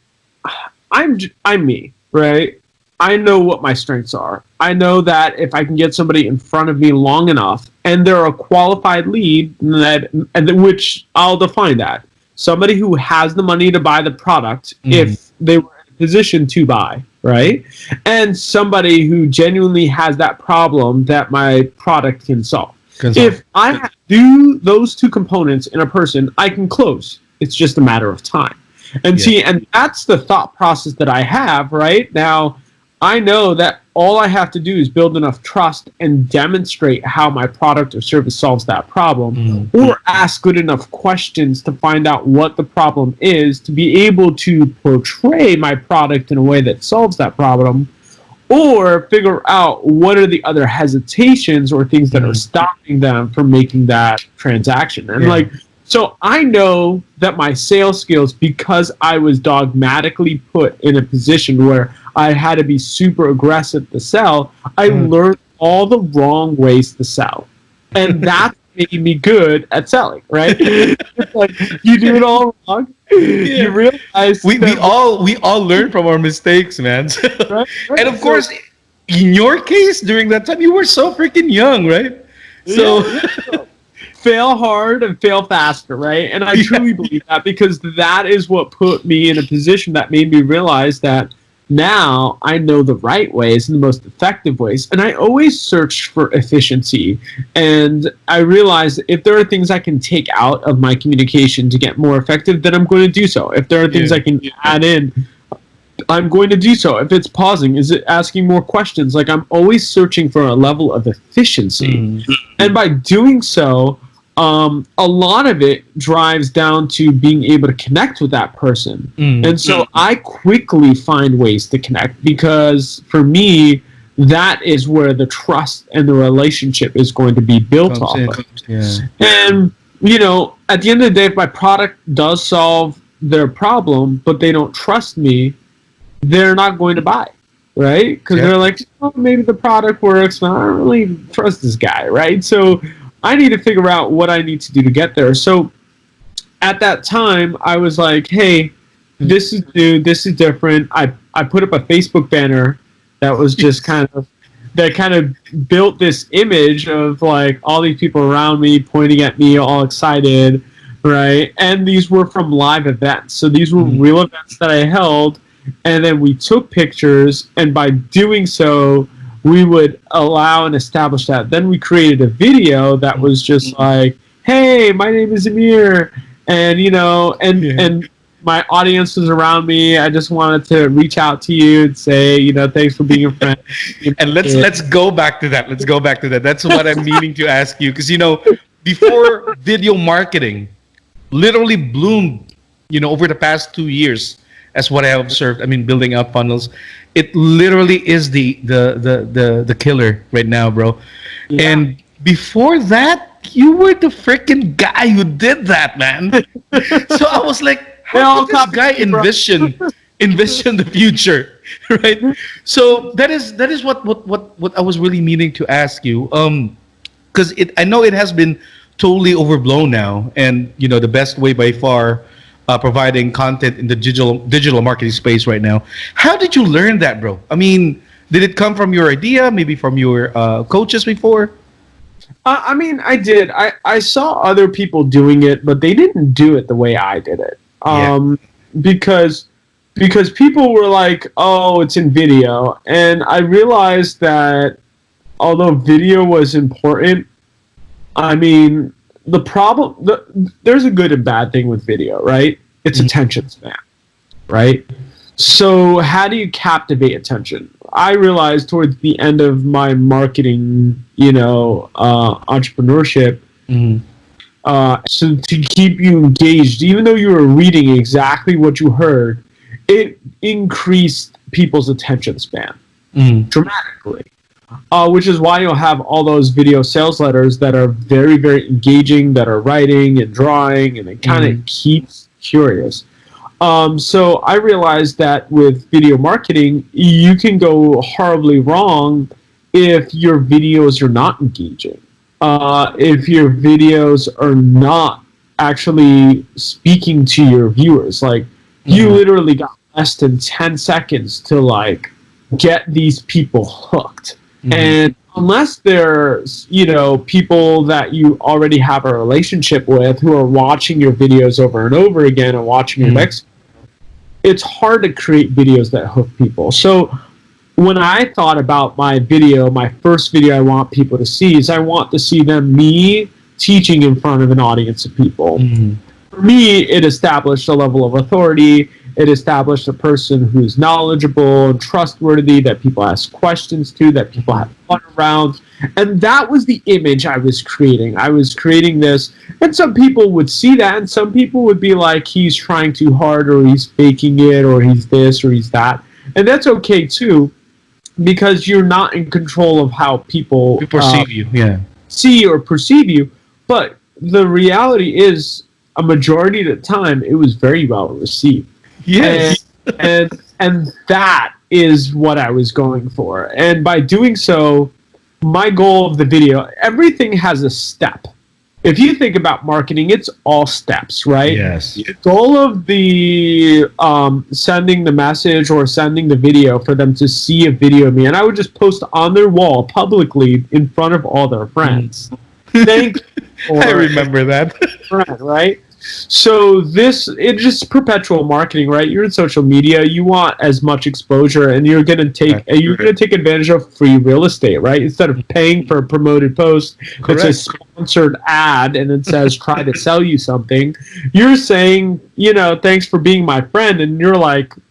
I'm me, right? I know what my strengths are. I know that if I can get somebody in front of me long enough, and they're a qualified lead, which I'll define that. Somebody who has the money to buy the product, if they were in a position to buy, right? And somebody who genuinely has that problem that my product can solve. If I do those two components in a person, I can close. It's just a matter of time. And see, and that's the thought process that I have right now. I know that all I have to do is build enough trust and demonstrate how my product or service solves that problem, or ask good enough questions to find out what the problem is, to be able to portray my product in a way that solves that problem, or figure out what are the other hesitations or things that are stopping them from making that transaction. And like, so I know that my sales skills, because I was dogmatically put in a position where I had to be super aggressive to sell, I learned all the wrong ways to sell. And that made me good at selling, right? Like, you do it all wrong. You realize we all learn from our mistakes, man. Right? And of course, in your case, during that time, you were so freaking young, right? So fail hard and fail faster, right? And I truly believe that, because that is what put me in a position that made me realize that now I know the right ways and the most effective ways. And I always search for efficiency. And I realized if there are things I can take out of my communication to get more effective, then I'm going to do so. If there are things I can add in, I'm going to do so. If it's pausing, is it asking more questions? Like, I'm always searching for a level of efficiency. And by doing so, a lot of it drives down to being able to connect with that person. And so I quickly find ways to connect, because for me, that is where the trust and the relationship is going to be built off of. And, you know, at the end of the day, if my product does solve their problem, but they don't trust me, they're not going to buy, right? Because they're like, oh, maybe the product works, but I don't really trust this guy, right? So I need to figure out what I need to do to get there. So at that time, I was like, hey, this is new, this is different. I put up a Facebook banner that was just kind of built this image of like all these people around me pointing at me, all excited, right? And these were from live events. So these were real events that I held. And then we took pictures, and by doing so, we would allow and establish that. Then we created a video that was just like, hey, my name is Amir, and, you know, and my audience was around me. I just wanted to reach out to you and say, you know, thanks for being a friend. And let's go back to that. That's what I'm meaning to ask you, because, you know, before video marketing literally bloomed, you know, over the past 2 years, as what I have observed. I mean, building up funnels, it literally is the killer right now, bro. Yeah. And before that, you were the freaking guy who did that, man. So I was like, how did this guy envision the future, right? So that is what I was really meaning to ask you, because I know it has been totally overblown now, and you know, the best way by far. Providing content in the digital marketing space right now. How did you learn that, bro? I mean, did it come from your idea, maybe from your coaches before? I mean, I did. I saw other people doing it, but they didn't do it the way I did it. Because people were like, oh, it's in video. And I realized that although video was important, I mean, the problem, there's a good and bad thing with video, right? It's attention span, right? So how do you captivate attention? I realized towards the end of my marketing, you know, entrepreneurship, so to keep you engaged, even though you were reading exactly what you heard, it increased people's attention span dramatically. Which is why you'll have all those video sales letters that are very, very engaging, that are writing and drawing, and it kind of keeps curious. So I realized that with video marketing, you can go horribly wrong if your videos are not engaging. If your videos are not actually speaking to your viewers. Like, you literally got less than 10 seconds to, like, get these people hooked. And unless there's, you know, people that you already have a relationship with who are watching your videos over and over again and watching your next, it's hard to create videos that hook people. So when I thought about my first video I want people to see is I want to see me teaching in front of an audience of people. For me, it established a level of authority. It established a person who's knowledgeable and trustworthy, that people ask questions to, that people have fun around. And that was the image I was creating. I was creating this, and some people would see that, and some people would be like, he's trying too hard, or he's faking it, or he's this, or he's that. And that's okay, too, because you're not in control of how people perceive you, see or perceive you. But the reality is, a majority of the time, it was very well received. Yes. And that is what I was going for. And by doing so, my goal of the video, everything has a step. If you think about marketing, it's all steps, right? Yes. The goal of the sending the message or sending the video for them to see a video of me, and I would just post on their wall publicly in front of all their friends. Thank you. I remember that. Friend, right? So it's just perpetual marketing, right? You're in social media, you want as much exposure, and you're gonna take advantage of free real estate, right? Instead of paying for a promoted post, it's a sponsored ad and it says try to sell you something. You're saying, thanks for being my friend, and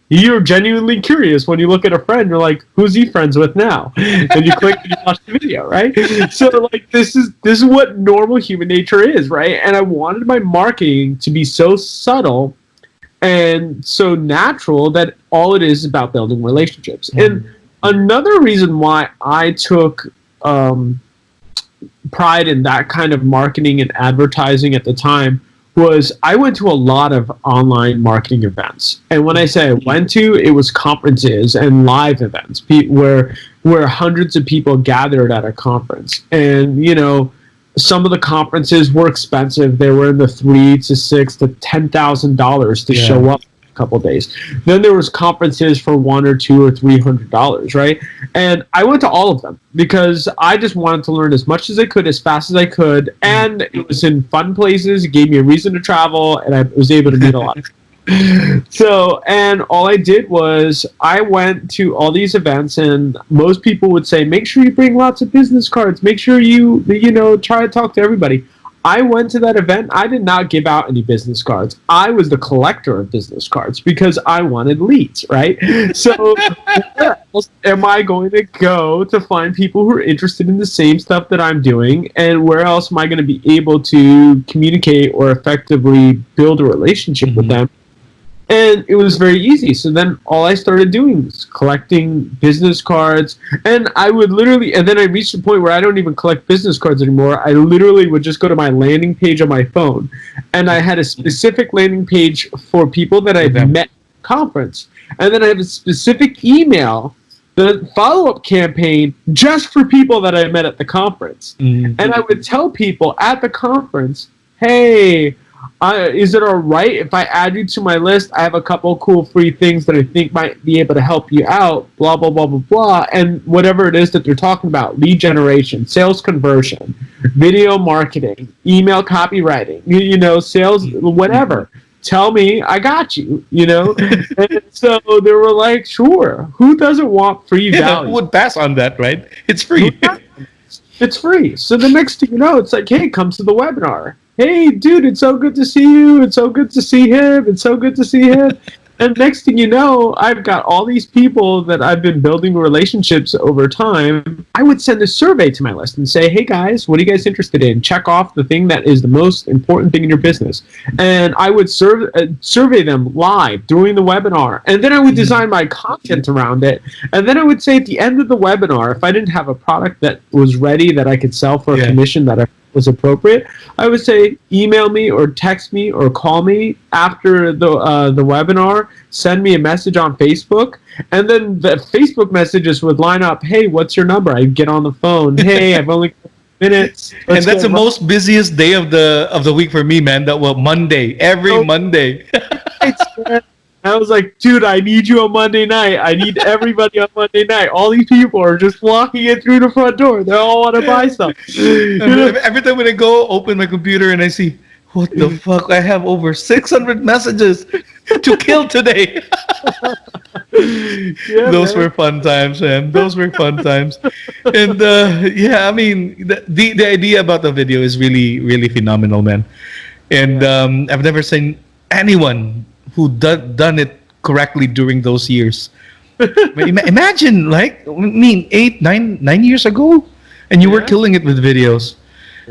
you're genuinely curious when you look at a friend. You're like, who's he friends with now? And you click and you watch the video, right? So this is what normal human nature is, right? And I wanted my marketing to be so subtle and so natural that all it is about building relationships. And another reason why I took pride in that kind of marketing and advertising at the time was I went to a lot of online marketing events. And when I say I went to, it was conferences and live events where hundreds of people gathered at a conference. And, some of the conferences were expensive. They were in the $3,000 to $6,000 to $10,000 to show up a couple of days. Then there was conferences for $100 or $200 or $300, right? And I went to all of them because I just wanted to learn as much as I could, as fast as I could, and it was in fun places. It gave me a reason to travel, and I was able to meet a lot of people. So, and all I did was I went to all these events, and most people would say, make sure you bring lots of business cards. Make sure you try to talk to everybody. I went to that event. I did not give out any business cards. I was the collector of business cards because I wanted leads, right? So where else am I going to go to find people who are interested in the same stuff that I'm doing? And where else am I going to be able to communicate or effectively build a relationship with them? And it was very easy. So then all I started doing was collecting business cards. And I would and then I reached a point where I don't even collect business cards anymore. I literally would just go to my landing page on my phone. And I had a specific landing page for people that I met at the conference. And then I have a specific email, the follow-up campaign, just for people that I met at the conference. And I would tell people at the conference, hey, is it all right if I add you to my list? I have a couple cool free things that I think might be able to help you out, blah, blah, blah, blah, blah. And whatever it is that they're talking about, lead generation, sales conversion, video marketing, email copywriting, sales, whatever. Tell me, I got you, And so they were like, sure, who doesn't want free value? Who would pass on that, right? It's free. It's free. So the next thing you know, it's like, hey, come to the webinar. Hey, dude, it's so good to see you. It's so good to see him. It's so good to see him. And next thing you know, I've got all these people that I've been building relationships over time. I would send a survey to my list and say, hey, guys, what are you guys interested in? Check off the thing that is the most important thing in your business. And I would survey them live during the webinar. And then I would design my content around it. And then I would say at the end of the webinar, if I didn't have a product that was ready that I could sell for a commission that I was appropriate, I would say email me or text me or call me after the webinar, send me a message on Facebook, and then the Facebook messages would line up, hey, what's your number? I'd get on the phone, hey, I've only got minutes. And that's the most busiest day of the week for me, man. That was Monday, every Monday. I was like, dude, I need you on Monday night. I need everybody on Monday night. All these people are just walking in through the front door. They all want to buy stuff. Every time when I go open my computer and I see, what the fuck? I have over 600 messages to kill today. Those were fun times, man. Those were fun times. And yeah, I mean, the idea about the video is really, really phenomenal, man. And I've never seen anyone who done it correctly during those years. Imagine, like, I mean, 9 years ago, and you were killing it with videos.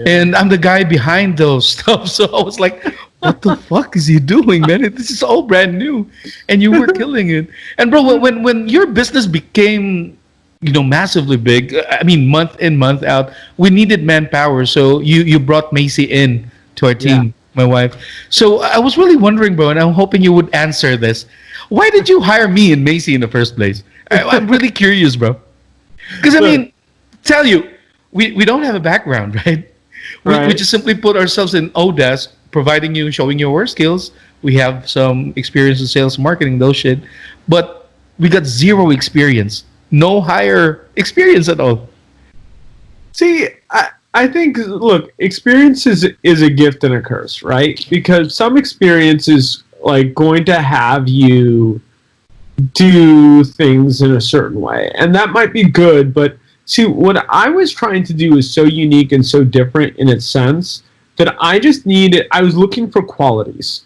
And I'm the guy behind those stuff. So I was like, what the fuck is he doing, man? This is all brand new. And you were killing it. And bro, when your business became, massively big, I mean, month in, month out, we needed manpower. So you brought Macy in to our team, my wife. So I was really wondering, bro, and I'm hoping you would answer this. Why did you hire me and Macy in the first place? I'm really curious, bro. Because, I mean, tell you, we don't have a background, right? We just simply put ourselves in Odesk, showing you our skills. We have some experience in sales, marketing, those shit. But we got zero experience. No higher experience at all. See, I think, look, experience is a gift and a curse, right? Because some experience is like going to have you do things in a certain way. And that might be good, but see, what I was trying to do is so unique and so different in its sense that I was looking for qualities,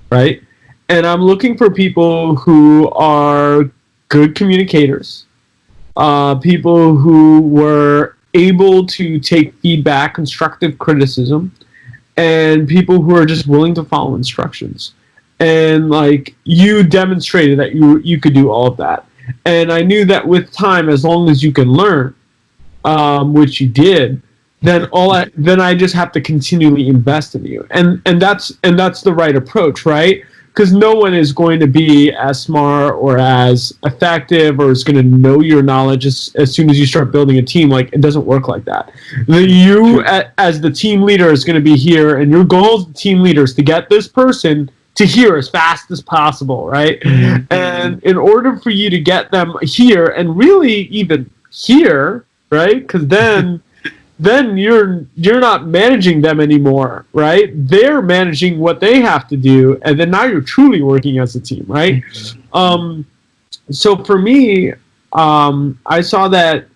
right? And I'm looking for people who are good communicators, people who were able to take feedback, constructive criticism, and people who are just willing to follow instructions. And like, you demonstrated that you could do all of that. And I knew that with time, as long as you can learn, which you did, then I just have to continually invest in you, and that's the right approach, right? Because no one is going to be as smart or as effective or is going to know your knowledge as soon as you start building a team. Like, it doesn't work like that. You, as the team leader, is going to be here, and your goal as the team leader is to get this person to here as fast as possible, right? Mm-hmm. And in order for you to get them here, and really even here, right? Because then you're not managing them anymore, right? They're managing what they have to do, and then now you're truly working as a team, right? So for me, I saw that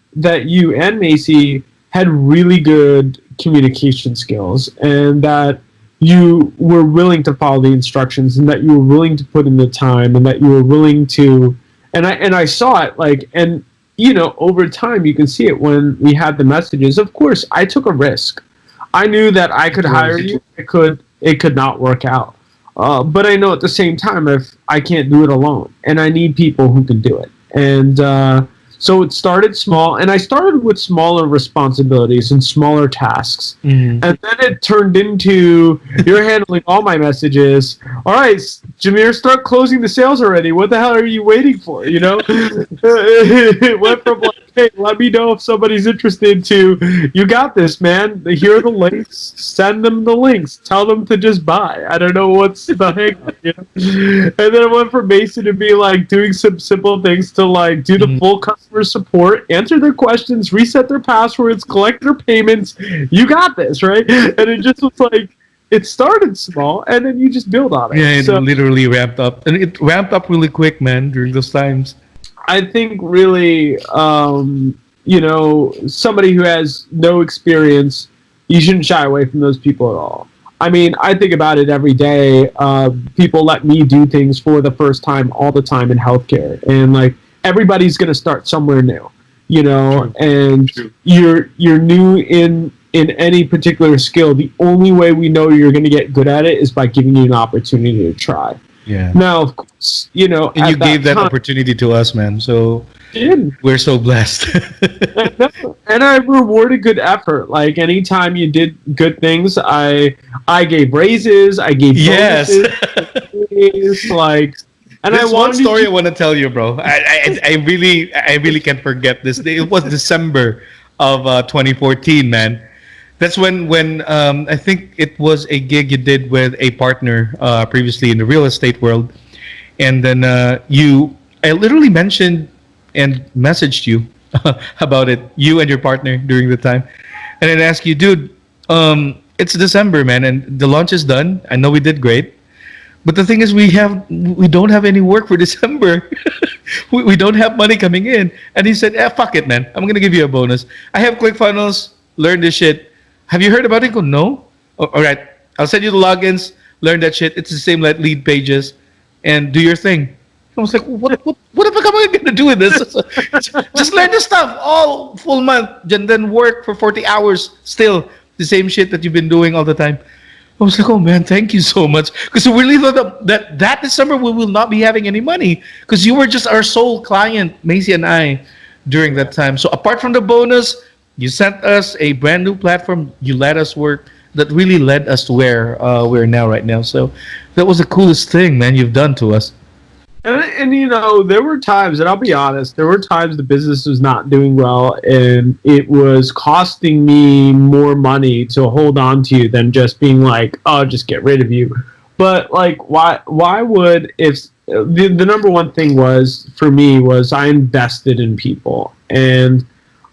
you and Macy had really good communication skills, and that you were willing to follow the instructions, and that you were willing to put in the time, and that you were willing to, and I saw it, like, and over time, you can see it when we had the messages. Of course, I took a risk. I knew that I could hire you. It could not work out. But I know at the same time, if I can't do it alone, and I need people who can do it. And so it started small, and I started with smaller responsibilities and smaller tasks. Mm. And then it turned into, you're handling all my messages. All right, Jamir, start closing the sales already. What the hell are you waiting for? It went from like, hey, let me know if somebody's interested, to, you got this, man. Here are the links. Send them the links. Tell them to just buy. I don't know what's the hang up, And then it went from Macy to be like doing some simple things to like do the full customer support, answer their questions, reset their passwords, collect their payments. You got this, right? And it just was like, it started small, and then you just build on it. Yeah, it literally ramped up. And it ramped up really quick, man, during those times. I think really, somebody who has no experience, you shouldn't shy away from those people at all. I mean, I think about it every day. People let me do things for the first time all the time in healthcare. And like, everybody's going to start somewhere new, True. And True. You're new in any particular skill. The only way we know you're going to get good at it is by giving you an opportunity to try. Yeah. Now, of course, and you gave that opportunity to us, man. So we're so blessed. And I rewarded good effort. Like, anytime you did good things, I gave raises. I gave bonuses. Like, and there's one story I want to tell you, bro. I really can't forget this. It was December of 2014, man. That's when I think it was a gig you did with a partner previously in the real estate world, and then I literally mentioned and messaged you about it, you and your partner, during the time, and then asked you, dude, it's December, man, and the launch is done. I know we did great. But the thing is, we don't have any work for December. we don't have money coming in. And he said, fuck it, man. I'm gonna give you a bonus. I have ClickFunnels. Learn this shit. Have you heard about it? Go, no. All right. I'll send you the logins. Learn that shit. It's the same like lead pages, and do your thing. I was like, what am I gonna do with this? Just learn the stuff all full month, and then work for 40 hours. Still the same shit that you've been doing all the time. I was like, oh man, thank you so much. Because we really thought that December we will not be having any money. Because you were just our sole client, Macy and I, during that time. So apart from the bonus, you sent us a brand new platform. You let us work. That really led us to where we're now right now. So that was the coolest thing, man, you've done to us. And you know, there were times, and I'll be honest, there were times the business was not doing well, and it was costing me more money to hold on to you than just being like, oh, just get rid of you. But like, why would, if the number one thing was for me was I invested in people, and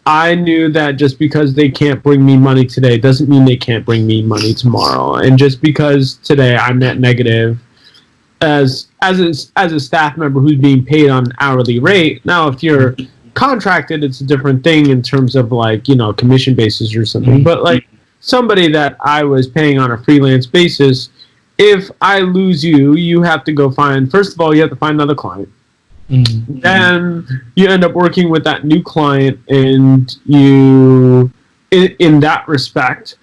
I knew that just because they can't bring me money today doesn't mean they can't bring me money tomorrow. And just because today I'm net negative as a staff member who's being paid on an hourly rate. Now, if you're contracted, it's a different thing in terms of like, you know, commission basis or something. But like somebody that I was paying on a freelance basis, if I lose you, you have to go find, first of all, you have to find another client. Then you end up working with that new client, and you, in that respect,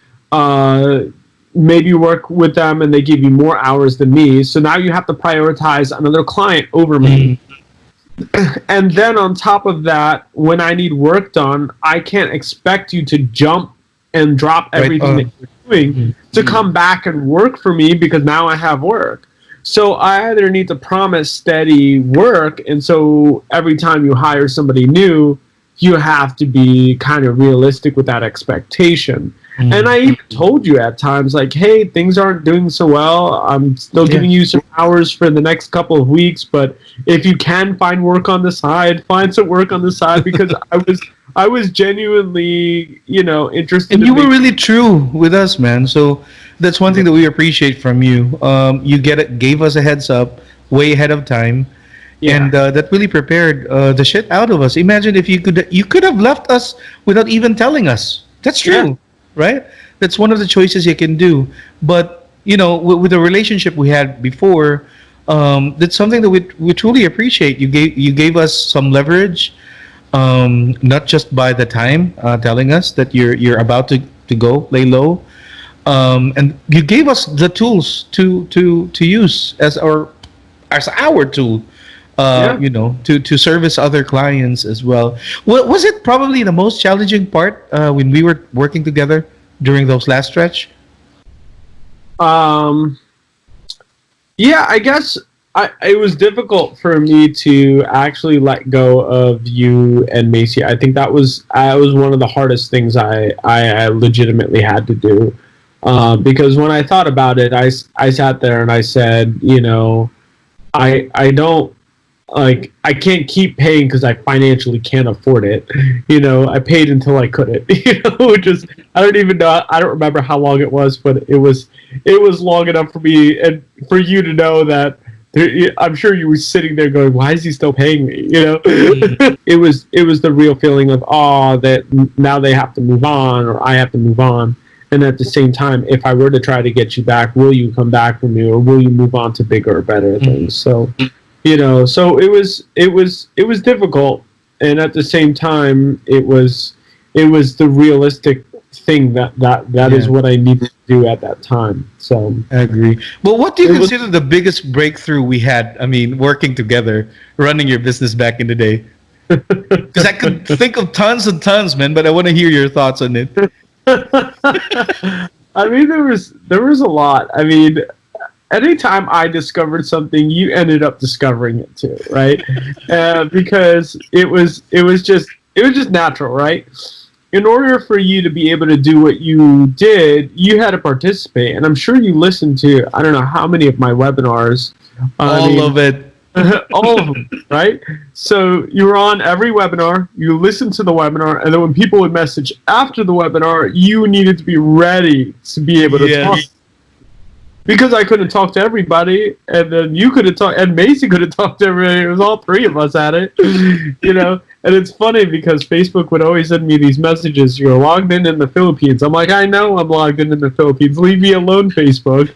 maybe work with them and they give you more hours than me. So now you have to prioritize another client over me. And then on top of that, when I need work done, I can't expect you to jump and drop everything that you're doing to come back and work for me because now I have work. So I either need to promise steady work, and so every time you hire somebody new, you have to be kind of realistic with that expectation. And I even told you at times, like, hey, things aren't doing so well. I'm still giving you some hours for the next couple of weeks, but if you can find work on the side, find some work on the side, because I was genuinely, you know, interested. And you were really true with us, man. So that's one thing that we appreciate from you. You gave us a heads up way ahead of time. And that really prepared the shit out of us. Imagine if you could have left us without even telling us. That's true, right? That's one of the choices you can do. But you know, with the relationship we had before, that's something that we truly appreciate. You gave us some leverage, not just by the time telling us that you're about to go lay low, and you gave us the tools to use as our tool. You know, to service other clients as well. Was it probably the most challenging part when we were working together during those last stretch? Yeah, I guess it was difficult for me to actually let go of you and Macy. I think that was one of the hardest things I legitimately had to do, because when I thought about it, I sat there and I said, you know, I don't. Like, I can't keep paying because I financially can't afford it. You know, I paid until I couldn't. You know, just I don't even know. I don't remember how long it was, but it was long enough for me and for you to know that. I'm sure you were sitting there going, "Why is he still paying me?" You know, it was the real feeling of that now they have to move on, or I have to move on. And at the same time, if I were to try to get you back, will you come back for me, or will you move on to bigger or better things? So. You know, so it was difficult, and at the same time, it was the realistic thing that is what I needed to do at that time. So I agree. Well, what do you consider the biggest breakthrough we had? I mean, working together, running your business back in the day. Because I could think of tons and tons, man. But I want to hear your thoughts on it. I mean, there was a lot. I mean. Anytime I discovered something, you ended up discovering it too, right? Because it was just natural, right? In order for you to be able to do what you did, you had to participate, and I'm sure you listened to I don't know how many of my webinars. All of it. All of them, right? So you were on every webinar, you listened to the webinar, and then when people would message after the webinar, you needed to be ready to be able to talk. Because I couldn't talk to everybody, and then you couldn't talk, and Macy couldn't talk to everybody. It was all three of us at it, you know. And it's funny because Facebook would always send me these messages. You're logged in the Philippines. I'm like, I know I'm logged in the Philippines. Leave me alone, Facebook.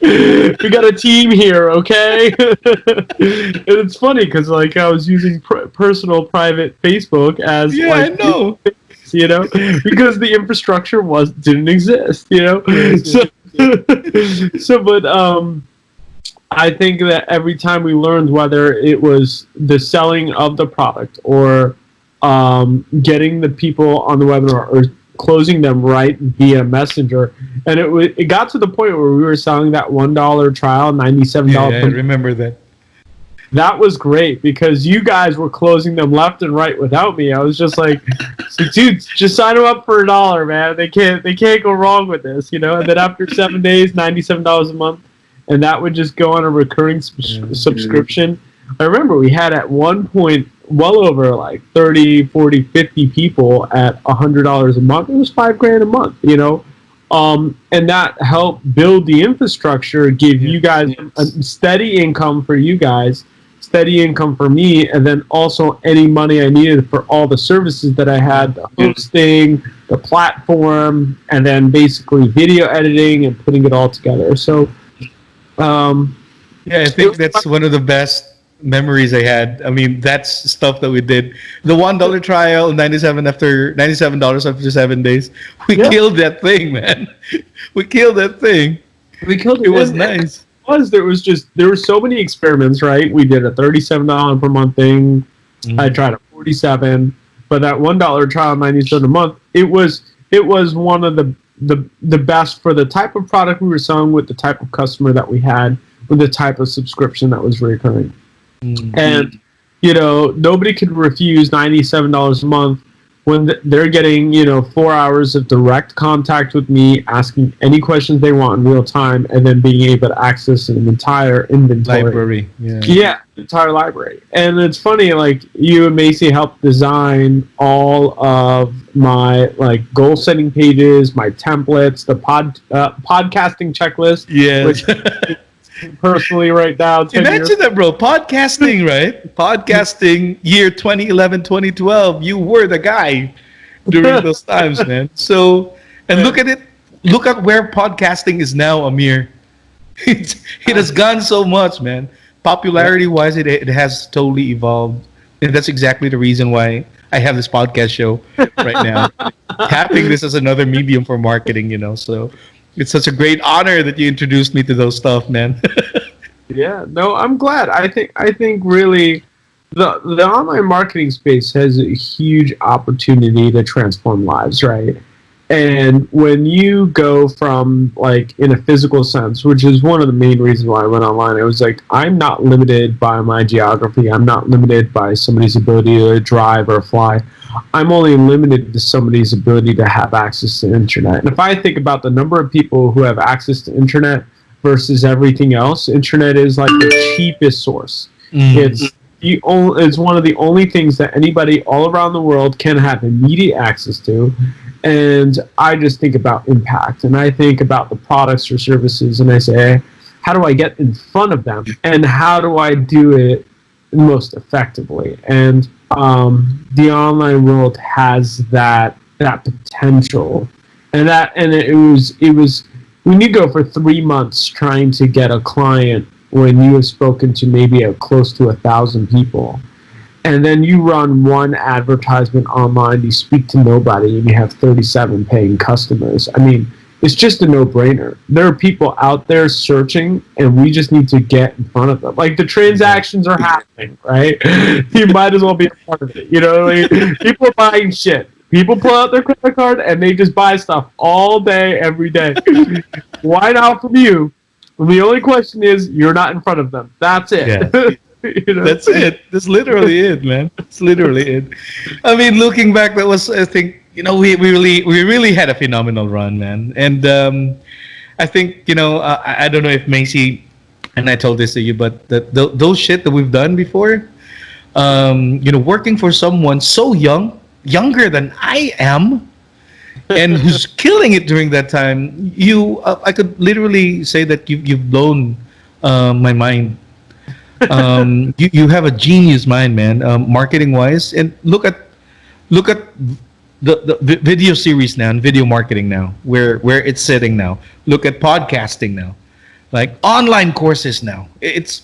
We got a team here, okay? And it's funny because like I was using personal private Facebook as I know. You know, because the infrastructure didn't exist. You know, but I think that every time we learned, whether it was the selling of the product or getting the people on the webinar or closing them right via Messenger, and it got to the point where we were selling that $1 trial, $97. Yeah, I remember that. That was great because you guys were closing them left and right without me. I was just like, dude, just sign them up for $1, man. They can't go wrong with this, you know. And then after 7 days, $97 a month, and that would just go on a recurring subscription. I remember we had at one point well over like 30, 40, 50 people at $100 a month. It was $5,000 a month, you know. And that helped build the infrastructure, give you guys a steady income for you guys, steady income for me, and then also any money I needed for all the services that I had, the hosting, the platform, and then basically video editing and putting it all together. So, I think that's one of the best memories I had. I mean, that's stuff that we did. The $1 trial, $97 after 7 days. We killed that thing, man. We killed that thing. We killed it. It was nice. There were so many experiments, right? We did a $37 per month thing. I tried a $47, but that $1 trial, $97 a month. It was one of the best for the type of product we were selling, with the type of customer that we had, with the type of subscription that was recurring. And you know, nobody could refuse $97 a month when they're getting, you know, 4 hours of direct contact with me, asking any questions they want in real time, and then being able to access an entire inventory. Library. Entire library. And it's funny, like, you and Macy helped design all of my, like, goal setting pages, my templates, the podcasting checklist. Yes. Which personally right now. Imagine that, bro. Podcasting, right? Podcasting year 2011, 2012. You were the guy during those times, man. So, and look at it. Look at where podcasting is now, Amir. It has gone so much, man. Popularity-wise, it has totally evolved. And that's exactly the reason why I have this podcast show right now. Having this as another medium for marketing, you know, so... It's such a great honor that you introduced me to those stuff, man. Yeah, no, I'm glad. I think really the online marketing space has a huge opportunity to transform lives, right? And when you go from, like, in a physical sense, which is one of the main reasons why I went online, it was like, I'm not limited by my geography. I'm not limited by somebody's ability to drive or fly. I'm only limited to somebody's ability to have access to internet. And if I think about the number of people who have access to internet versus everything else, internet is like the cheapest source. It's one of the only things that anybody all around the world can have immediate access to. And I just think about impact, and I think about the products or services, and I say, how do I get in front of them, and how do I do it most effectively? And the online world has that potential, and it was when you go for 3 months trying to get a client when you have spoken to maybe close to 1,000 people, and then you run one advertisement online, you speak to nobody, and you have 37 paying customers. I mean, it's just a no-brainer. There are people out there searching, and we just need to get in front of them. Like, the transactions are happening, right? You might as well be a part of it. You know what I mean? People are buying shit. People pull out their credit card, and they just buy stuff all day, every day. Why not from you? Well, the only question is, you're not in front of them. That's it. Yeah. You know? That's it. That's literally it, man. It's literally it. I mean, looking back, that was, I think, you know, we really had a phenomenal run, man. And I think, you know, I don't know if Macy and I told this to you, but those shit that we've done before, working for someone so young, younger than I am, and who's killing it during that time, I could literally say that you've blown my mind. You have a genius mind, man, marketing wise. And look at the video series now and video marketing now, where it's sitting now. Look at podcasting now, like online courses now. It's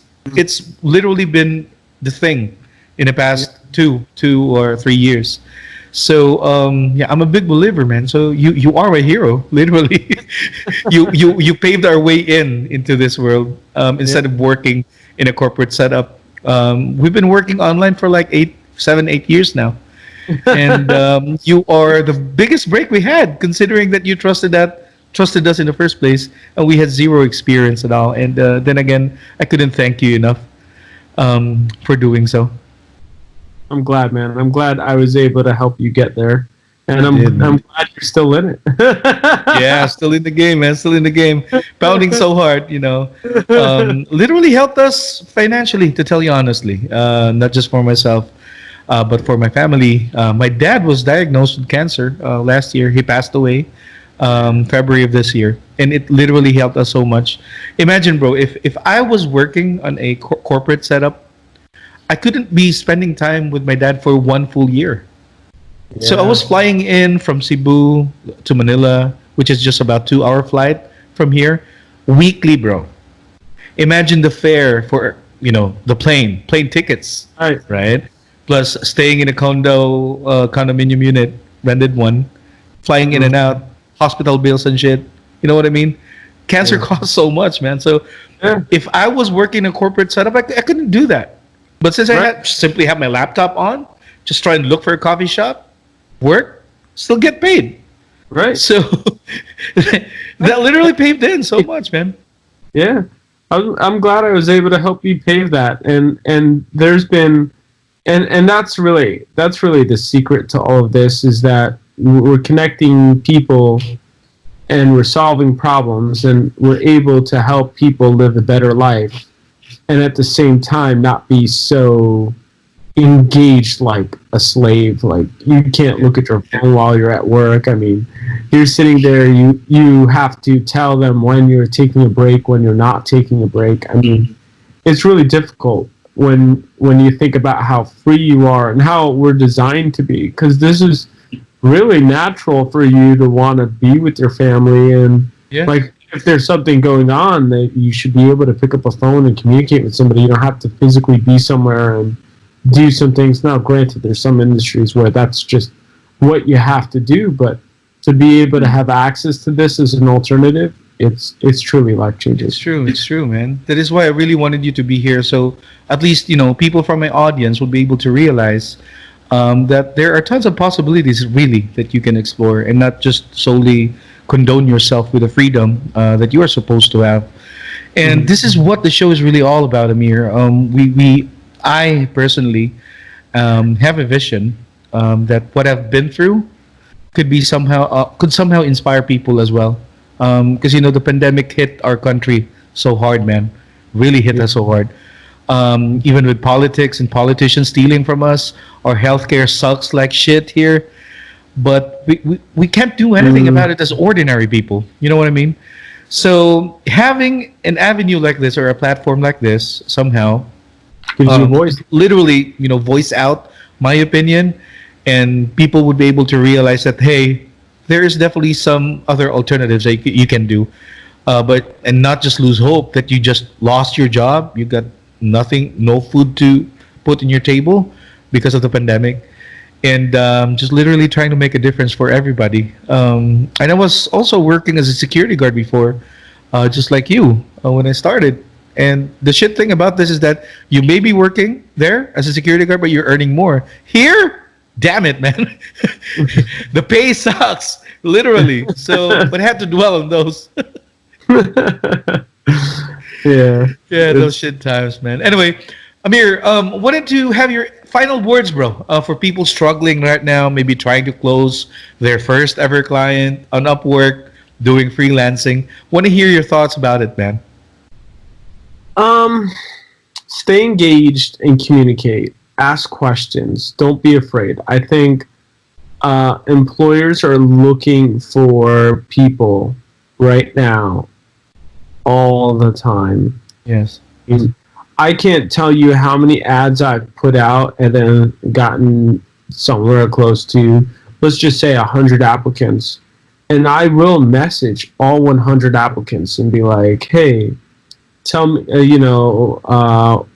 literally been the thing in the past 2 or 3 years. So I'm a big believer, man. So you are my hero, literally. you paved our way into this world instead of working in a corporate setup. We've been working online for like 7, 8 years now, and you are the biggest break we had, considering that you trusted us in the first place, and we had zero experience at all. And then again, I couldn't thank you enough for doing so. I'm glad, man. I'm glad I was able to help you get there. And I'm glad you're still in it. Yeah, still in the game, man. Still in the game. Pounding so hard, Literally helped us financially, to tell you honestly. Not just for myself, but for my family. My dad was diagnosed with cancer last year. He passed away February of this year. And it literally helped us so much. Imagine, bro, if I was working on a corporate setup, I couldn't be spending time with my dad for 1 full year. Yeah. So I was flying in from Cebu to Manila, which is just about 2-hour flight from here, weekly, bro. Imagine the fare for, the plane tickets, right? Plus staying in a condominium unit, rented one, flying in and out, hospital bills and shit. You know what I mean? Cancer costs so much, man. So if I was working a corporate setup, I couldn't do that. But since I simply have my laptop on, just try and look for a coffee shop, work, still get paid. Right. So that literally paved in so much, man. Yeah. I'm glad I was able to help you pave that. And there's been and that's really the secret to all of this, is that we're connecting people and we're solving problems and we're able to help people live a better life. And at the same time, not be so engaged like a slave. Like, you can't look at your phone while you're at work. I mean, you're sitting there, you have to tell them when you're taking a break, when you're not taking a break. I mean, it's really difficult when you think about how free you are and how we're designed to be, because this is really natural for you to want to be with your family. And like, if there's something going on, that you should be able to pick up a phone and communicate with somebody. You don't have to physically be somewhere and do some things. Now, granted, there's some industries where that's just what you have to do, but to be able to have access to this as an alternative, it's truly life-changing. It's true, man. That is why I really wanted you to be here, so at least, people from my audience will be able to realize that there are tons of possibilities, really, that you can explore, and not just solely condone yourself with the freedom that you are supposed to have. And this is what the show is really all about, Amir. I personally have a vision that what I've been through could somehow inspire people as well. Because the pandemic hit our country so hard, man. Really hit us so hard. Even with politics and politicians stealing from us, our healthcare sucks like shit here. But we can't do anything about it as ordinary people. You know what I mean? So having an avenue like this, or a platform like this, somehow gives you a voice. Literally, voice out my opinion, and people would be able to realize that, hey, there is definitely some other alternatives that you can do, and not just lose hope that you just lost your job, you got nothing, no food to put in your table because of the pandemic. And just literally trying to make a difference for everybody. And I was also working as a security guard before, just like you, when I started. And the shit thing about this is that you may be working there as a security guard, but you're earning more. Here, damn it, man. The pay sucks, literally. So, but I had to dwell on those. Yeah, those shit times, man. Anyway, Amir, wanted to have your final words, bro, for people struggling right now, maybe trying to close their first ever client on Upwork, doing freelancing. Want to hear your thoughts about it, man. Stay engaged and communicate. Ask questions. Don't be afraid. I think employers are looking for people right now all the time. Yes. I can't tell you how many ads I've put out and then gotten somewhere close to, let's just say, 100 applicants. And I will message all 100 applicants and be like, hey, tell me,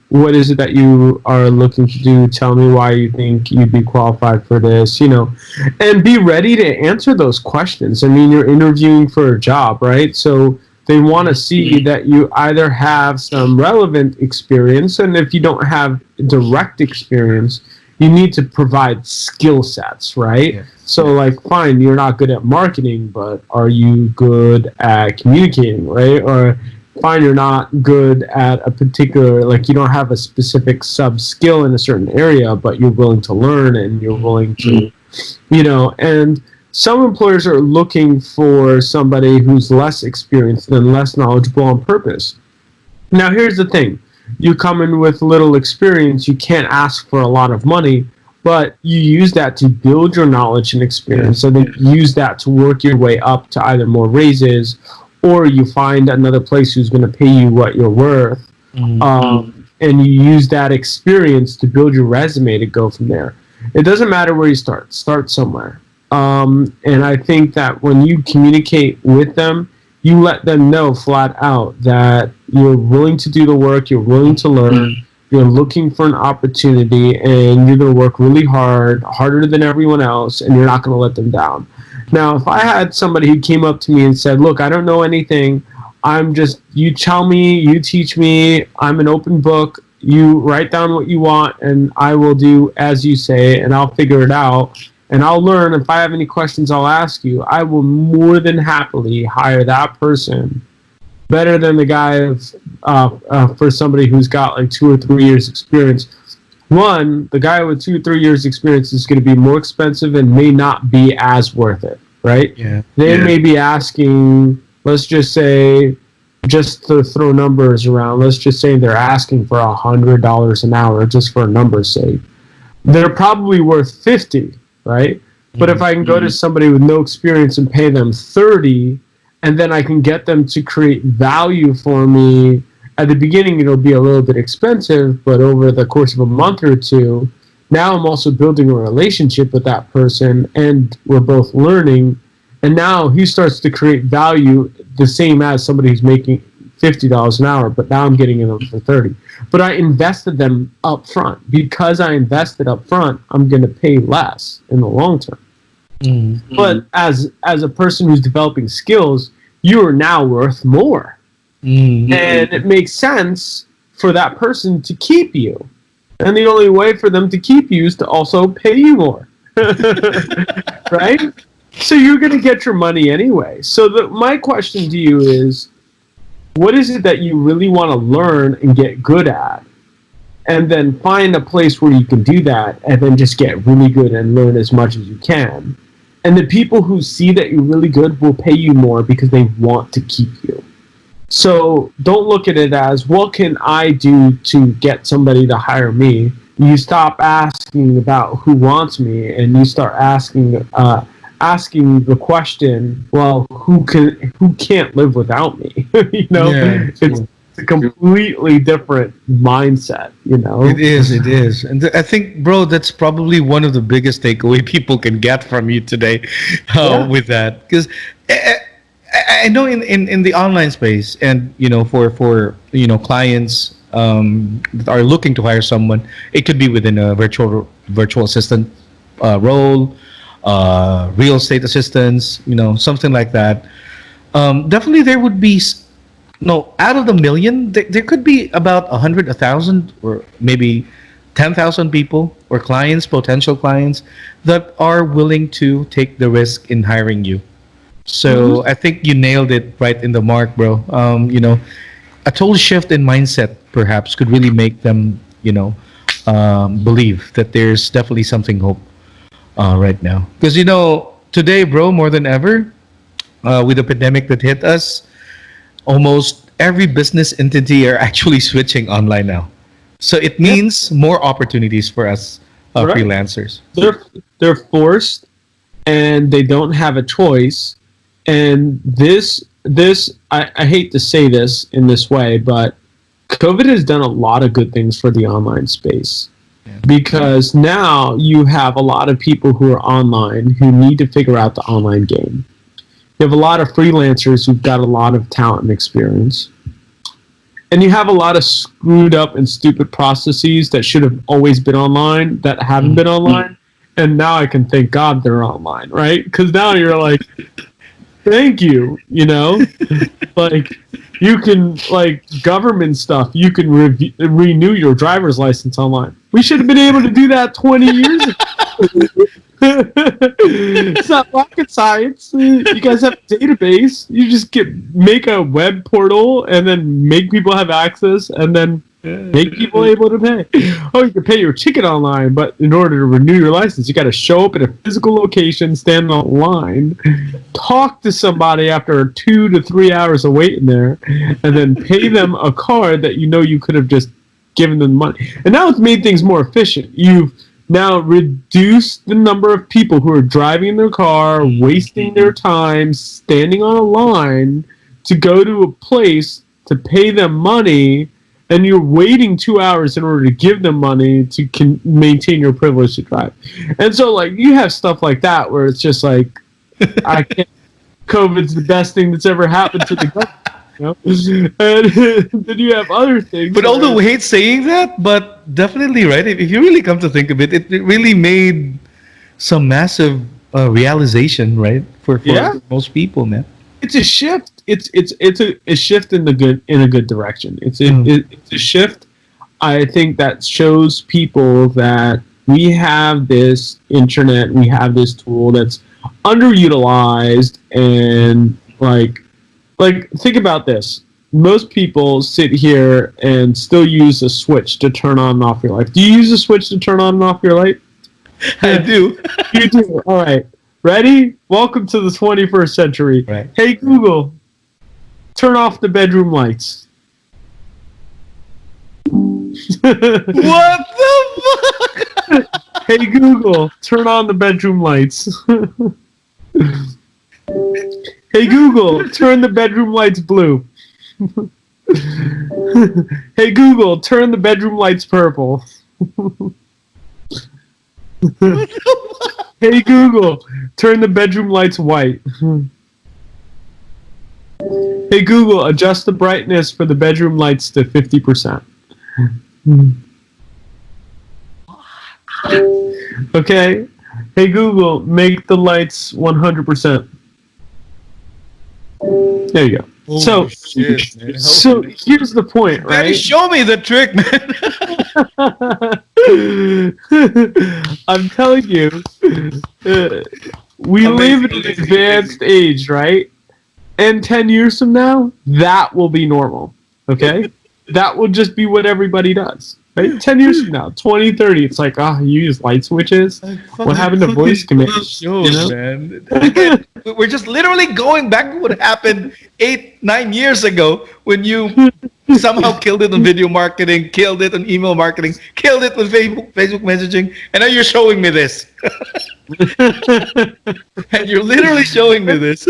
what is it that you are looking to do? Tell me why you think you'd be qualified for this, and be ready to answer those questions. I mean, you're interviewing for a job, right? So they want to see that you either have some relevant experience, and if you don't have direct experience, you need to provide skill sets, right? Yeah. So, like, fine, you're not good at marketing, but are you good at communicating, right? Or fine, you're not good at a particular, like, you don't have a specific sub-skill in a certain area, but you're willing to learn and you're willing to, and some employers are looking for somebody who's less experienced and less knowledgeable on purpose. Now, here's the thing. You come in with little experience, you can't ask for a lot of money, but you use that to build your knowledge and experience, and then use that to work your way up to either more raises, or you find another place who's going to pay you what you're worth, and you use that experience to build your resume to go from there. It doesn't matter where you start somewhere. And I think that when you communicate with them, you let them know flat out that you're willing to do the work, you're willing to learn, you're looking for an opportunity, and you're going to work really hard, harder than everyone else, and you're not going to let them down. Now, if I had somebody who came up to me and said, look, I don't know anything, you tell me, you teach me, I'm an open book, you write down what you want, and I will do as you say, and I'll figure it out, and I'll learn. If I have any questions, I'll ask you. I will more than happily hire that person better than the guy for somebody who's got like 2 or 3 years experience. One, the guy with 2 or 3 years experience is going to be more expensive and may not be as worth it, right? Yeah. They may be asking, let's just say, just to throw numbers around, let's just say they're asking for $100 an hour just for a number's sake. They're probably worth 50, right? But if I can go to somebody with no experience and pay them 30, and then I can get them to create value for me, at the beginning it'll be a little bit expensive, but over the course of a month or two, now I'm also building a relationship with that person, and we're both learning, and now he starts to create value the same as somebody who's making $50 an hour, but now I'm getting them for 30. But I invested them up front. Because I invested up front, I'm going to pay less in the long term. Mm-hmm. But as a person who's developing skills, you are now worth more. Mm-hmm. And it makes sense for that person to keep you. And the only way for them to keep you is to also pay you more. Right? So you're going to get your money anyway. So my question to you is, what is it that you really want to learn and get good at? And then find a place where you can do that, and then just get really good and learn as much as you can. And the people who see that you're really good will pay you more because they want to keep you. So don't look at it as, what can I do to get somebody to hire me? You stop asking about who wants me, and you start asking the question, well, who can't live without me? It's a completely different mindset. It is, and I think, bro, that's probably one of the biggest takeaway people can get from you today with that, because I know in the online space, and for clients that are looking to hire someone, it could be within a virtual assistant role, real estate assistants, something like that. Definitely there would be, out of the million, there could be about 100, 1,000, or maybe 10,000 people or potential clients that are willing to take the risk in hiring you. So I think you nailed it right in the mark, bro. A total shift in mindset perhaps could really make them, believe that there's definitely something hope right now. Because, today, bro, more than ever, with the pandemic that hit us, almost every business entity are actually switching online now. So it means more opportunities for us Right. freelancers. They're forced, and they don't have a choice. And I hate to say this in this way, but COVID has done a lot of good things for the online space. Because now you have a lot of people who are online who need to figure out the online game. You have a lot of freelancers who've got a lot of talent and experience. And you have a lot of screwed up and stupid processes that should have always been online that haven't been online. And now I can thank God they're online, right? Because now you're like, thank you, you know? Like, you can, like, government stuff, you can renew your driver's license online. We should have been able to do that 20 years ago. It's not rocket science. You guys have a database. You just make a web portal and then make people have access and then make people able to pay. Oh, you can pay your ticket online, but in order to renew your license, you got to show up at a physical location, stand on line, talk to somebody after 2 to 3 hours of waiting there, and then pay them a card that you know you could have just given them money. And now it's made things more efficient. You've now reduced the number of people who are driving their car, wasting their time, standing on a line to go to a place to pay them money, and you're waiting 2 hours in order to give them money to maintain your privilege to drive. And so, like, you have stuff like that where it's just like, I can't. COVID's the best thing that's ever happened to the government. You know? And then you have other things. But although we hate saying that, but definitely, right? If you really come to think of it, it really made some massive realization, right? For most people, man. It's a shift. It's a shift in a good direction. It's a shift. I think that shows people that we have this internet, we have this tool that's underutilized, and like think about this. Most people sit here and still use a switch to turn on and off your light. Do you use a switch to turn on and off your light? I do. You do. All right. Ready? Welcome to the 21st century. Right. Hey, Google, turn off the bedroom lights. What the fuck? Hey, Google, turn on the bedroom lights. Hey, Google, turn the bedroom lights blue. Hey, Google, turn the bedroom lights purple. Hey, Google, turn the bedroom lights white. Hey, Google, adjust the brightness for the bedroom lights to 50%. Okay. Hey, Google, make the lights 100%. There you go. Holy so shit, man. so here's the point, right? Daddy, show me the trick, man. I'm telling you, we live in an advanced age, right? And 10 years from now, that will be normal, okay? That will just be what everybody does, right? 10 years from now, 2030, it's like, you use light switches? What happened to voice commands? Man. Again, we're just literally going back to what happened 8-9 years ago when you somehow killed it on video marketing, killed it on email marketing, killed it with Facebook messaging, and now you're showing me this. And you're literally showing me this.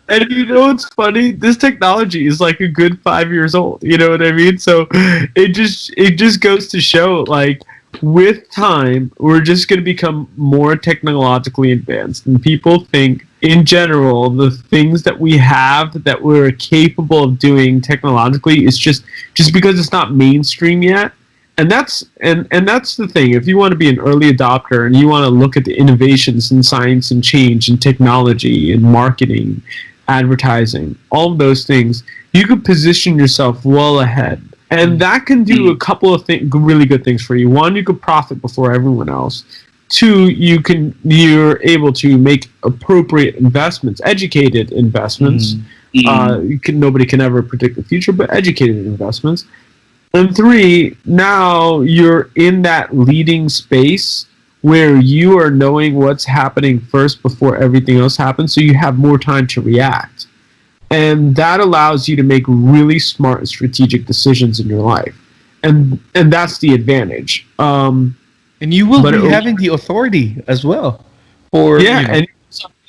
And you know what's funny? This technology is like a good 5 years old. You know what I mean? So it just goes to show, like, with time, we're just going to become more technologically advanced. And people think, in general, the things that we have that we're capable of doing technologically is just because it's not mainstream yet. And that's the thing. If you want to be an early adopter and you want to look at the innovations in science and change and technology and marketing, advertising, all of those things, you could position yourself well ahead. And that can do a couple of really good things for you. One, you could profit before everyone else. Two, you're able to make appropriate investments, educated investments. Nobody can ever predict the future, but educated investments. And three, now you're in that leading space where you are knowing what's happening first before everything else happens, so you have more time to react. And that allows you to make really smart and strategic decisions in your life. And that's the advantage. And you will be having the authority as well. And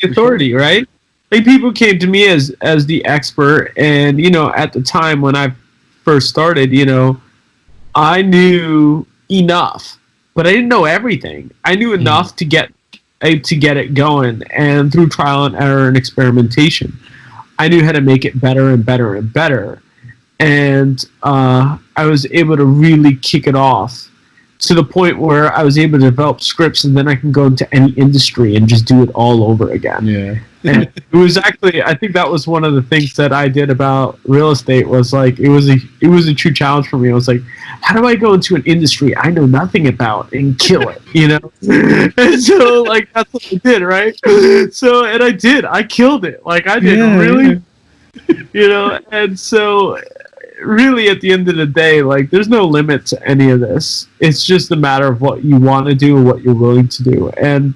the authority, right? Like, people came to me as the expert, and at the time when I first started, I knew enough, but I didn't know everything. I knew enough to get it going, and through trial and error and experimentation, I knew how to make it better and better and better. And I was able to really kick it off to the point where I was able to develop scripts, and then I can go into any industry and just do it all over again. Yeah. And it was actually, I think that was one of the things that I did about real estate, was like, it was a true challenge for me. I was like, how do I go into an industry I know nothing about and kill it, And so, like, that's what I did, right? So, and I killed it. Like, I did and so really, at the end of the day, like, there's no limit to any of this. It's just a matter of what you want to do and what you're willing to do. And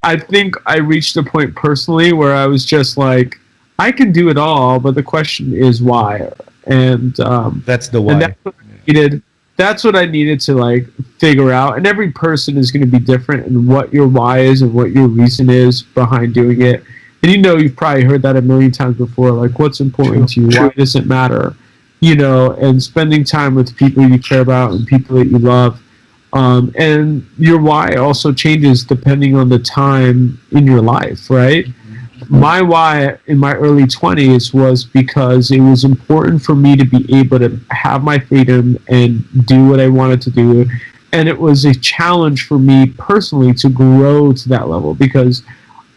I think I reached a point personally where I was just like, I can do it all, but the question is why. And that's the why. And that's what I needed. That's what I needed to, like, figure out. And every person is going to be different in what your why is and what your reason is behind doing it. And you've probably heard that a million times before. Like, what's important to you? Why does it matter? And spending time with people you care about and people that you love. And your why also changes depending on the time in your life, right? My why in my early 20s was because it was important for me to be able to have my freedom and do what I wanted to do. And it was a challenge for me personally to grow to that level because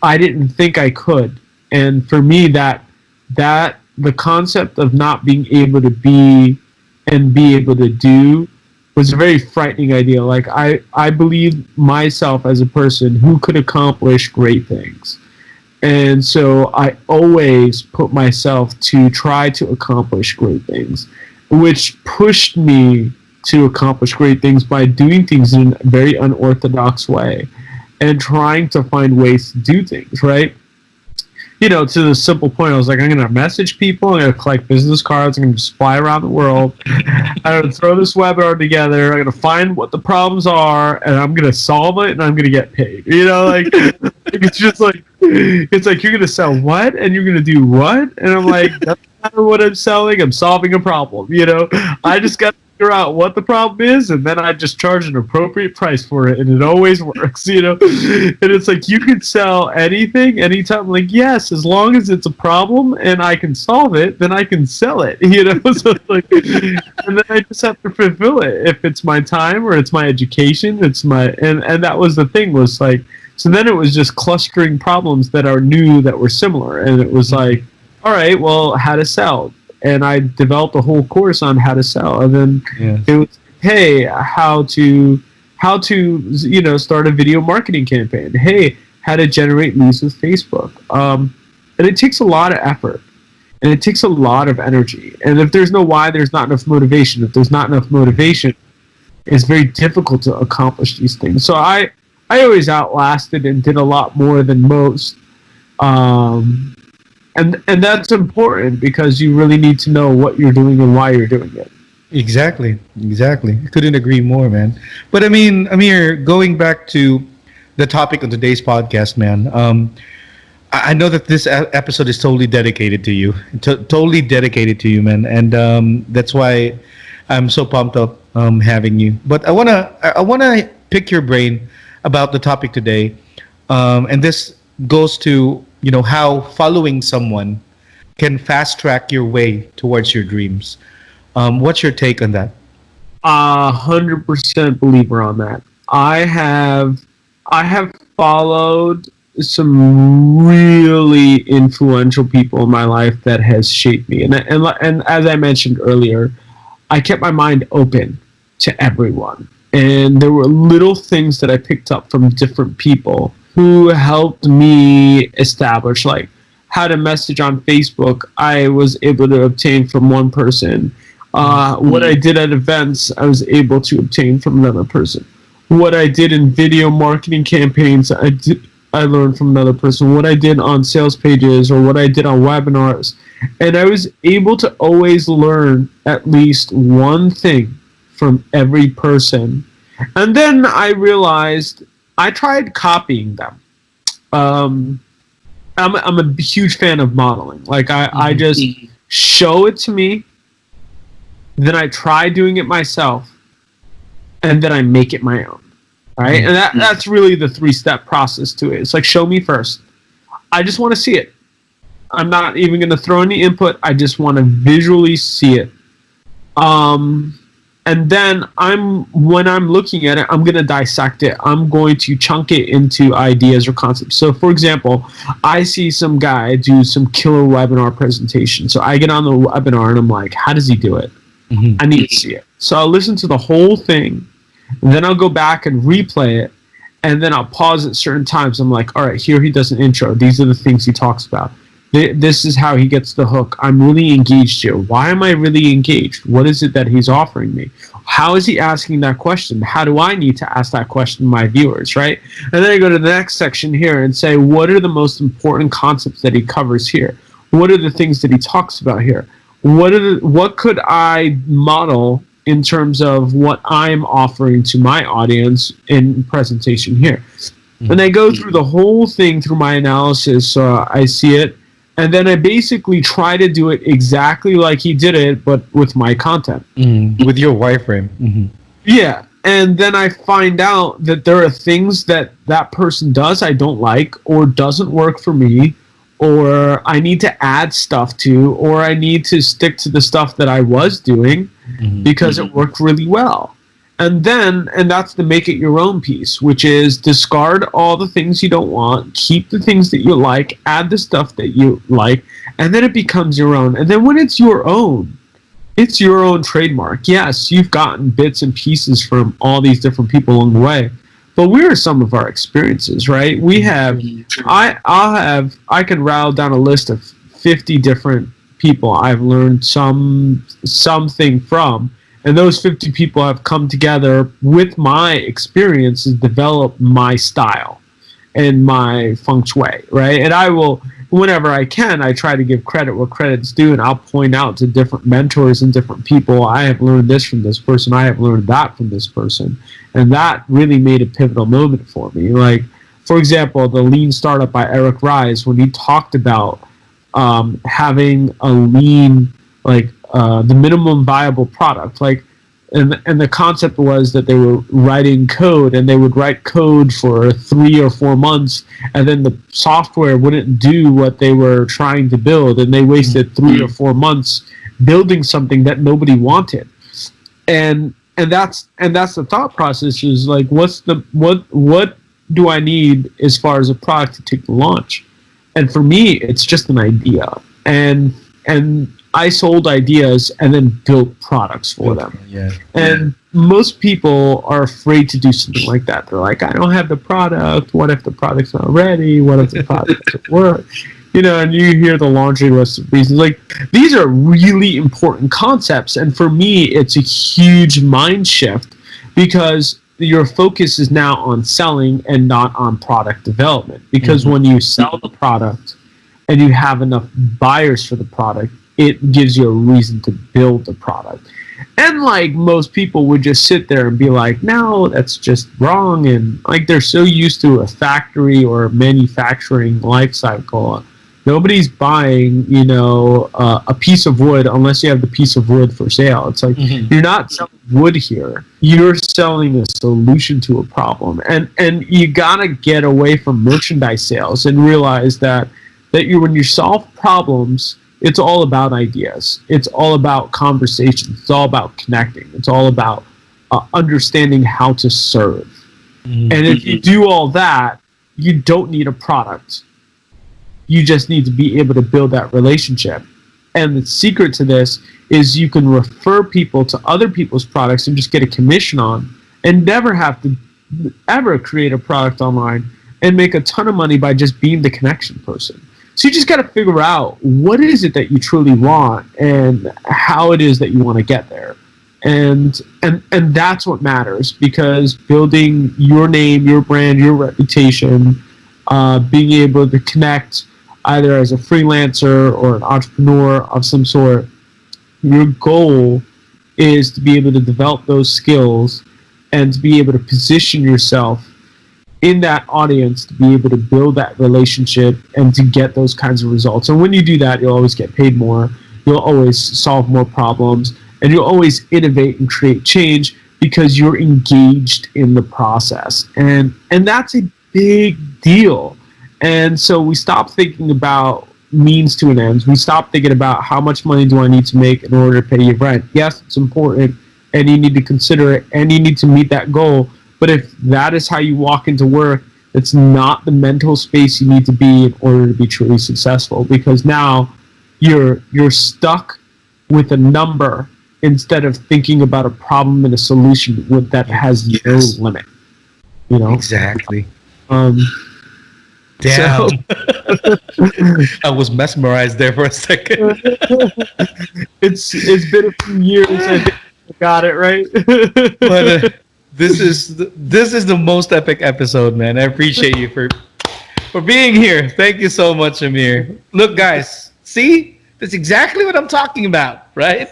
I didn't think I could. And for me, that the concept of not being able to be and be able to do was a very frightening idea. Like, I believe myself as a person who could accomplish great things. And so I always put myself to try to accomplish great things, which pushed me to accomplish great things by doing things in a very unorthodox way and trying to find ways to do things, right? To the simple point, I was like, I'm going to message people, I'm going to collect business cards, I'm going to just fly around the world, I'm going to throw this webinar together, I'm going to find what the problems are, and I'm going to solve it, and I'm going to get paid. It's just like, it's like, you're going to sell what? And you're going to do what? And I'm like, doesn't matter what I'm selling, I'm solving a problem, I just got to figure out what the problem is, and then I just charge an appropriate price for it, and it always works, And it's like, you can sell anything, anytime. Like, yes, as long as it's a problem and I can solve it, then I can sell it, So it's like, and then I just have to fulfill it. If it's my time or it's my education, it's my, and that was the thing, was like, so then it was just clustering problems that are new, that were similar, and it was like, all right, well, how to sell. And I developed a whole course on how to sell. And then it was, hey, how to start a video marketing campaign. Hey, how to generate leads with Facebook. And it takes a lot of effort. And it takes a lot of energy. And if there's no why, there's not enough motivation. If there's not enough motivation, it's very difficult to accomplish these things. So I always outlasted and did a lot more than most. And that's important because you really need to know what you're doing and why you're doing it. Exactly. Couldn't agree more, man. But I mean, Amir, going back to the topic of today's podcast, man, I know that this episode is totally dedicated to you. Totally dedicated to you, man. And that's why I'm so pumped up having you. But I wanna pick your brain about the topic today. And this goes to how following someone can fast track your way towards your dreams. What's your take on that? 100% believer on that. I have followed some really influential people in my life that has shaped me, and as I mentioned earlier, I kept my mind open to everyone, and there were little things that I picked up from different people who helped me establish, like, how to message on Facebook. I was able to obtain from one person. What I did at events, I was able to obtain from another person. What I did in video marketing campaigns, I learned from another person, what I did on sales pages or what I did on webinars. And I was able to always learn at least one thing from every person. And then I realized I tried copying them. I'm a huge fan of modeling. Like I just show it to me, then I try doing it myself, and then I make it my own. Right? And that's really the 3-step process to it. It's like, show me first. I just want to see it. I'm not even going to throw any input. I just want to visually see it. And then when I'm looking at it, I'm going to dissect it. I'm going to chunk it into ideas or concepts. So, for example, I see some guy do some killer webinar presentation. So I get on the webinar and I'm like, how does he do it? I need to see it. So I'll listen to the whole thing. Then I'll go back and replay it. And then I'll pause at certain times. I'm like, all right, here he does an intro. These are the things he talks about. This is how he gets the hook. I'm really engaged here. Why am I really engaged? What is it that he's offering me? How is he asking that question? How do I need to ask that question to my viewers, right? And then I go to the next section here and say, what are the most important concepts that he covers here? What are the things that he talks about here? What could I model in terms of what I'm offering to my audience in presentation here? And I go through the whole thing through my analysis. I see it. And then I basically try to do it exactly like he did it, but with my content. With your wireframe. Yeah. And then I find out that there are things that person does I don't like, or doesn't work for me, or I need to add stuff to, or I need to stick to the stuff that I was doing because it worked really well. And that's the make it your own piece, which is discard all the things you don't want, keep the things that you like, add the stuff that you like, and then it becomes your own. And then when it's your own trademark. Yes, you've gotten bits and pieces from all these different people along the way, but where are some of our experiences, right? We have, I can rattle down a list of 50 different people I've learned something from. And those 50 people have come together with my experiences, develop my style and my feng shui, right? And I will, whenever I can, I try to give credit where credit's due, and I'll point out to different mentors and different people, I have learned this from this person, I have learned that from this person. And that really made a pivotal moment for me. Like, for example, the Lean Startup by Eric Ries, when he talked about having a lean, like, the minimum viable product, like, and the concept was that they were writing code, and they would write code for 3 or 4 months, and then the software wouldn't do what they were trying to build, and they wasted 3 or 4 months building something that nobody wanted. And that's the thought process, is like, what do I need as far as a product to take the launch? And for me, it's just an idea, and I sold ideas and then built products for them. Yeah. And most people are afraid to do something like that. They're like, I don't have the product. What if the product's not ready? What if the product doesn't work? You know, and you hear the laundry list of reasons. Like, these are really important concepts. And for me, it's a huge mind shift, because your focus is now on selling and not on product development. Because when you sell the product and you have enough buyers for the product, it gives you a reason to build the product. And like, most people would just sit there and be like, no, that's just wrong. And like, they're so used to a factory or manufacturing life cycle. Nobody's buying, a piece of wood unless you have the piece of wood for sale. It's like, you're not selling wood here. You're selling a solution to a problem. And you gotta get away from merchandise sales and realize that when you solve problems, it's all about ideas. It's all about conversations. It's all about connecting. It's all about understanding how to serve. And if you do all that, you don't need a product. You just need to be able to build that relationship. And the secret to this is you can refer people to other people's products and just get a commission on, and never have to ever create a product online and make a ton of money by just being the connection person. So you just got to figure out what is it that you truly want and how it is that you want to get there. And that's what matters, because building your name, your brand, your reputation being able to connect either as a freelancer or an entrepreneur of some sort, your goal is to be able to develop those skills and to be able to position yourself in that audience to be able to build that relationship and to get those kinds of results. And when you do that, you'll always get paid more, you'll always solve more problems, and you'll always innovate and create change because you're engaged in the process. And that's a big deal. And so we stop thinking about means to an end. We stop thinking about how much money do I need to make in order to pay your rent. Yes, it's important, and you need to consider it, and you need to meet that goal. But if that is how you walk into work, it's not the mental space you need to be in order to be truly successful, because now you're stuck with a number instead of thinking about a problem and a solution that has no limit. You know? Exactly. Damn. So, I was mesmerized there for a second. It's been a few years. I think I got it right. But this is the most epic episode, man. I appreciate you for being here. Thank you so much, Amir. Look, guys, see, that's exactly what I'm talking about, right?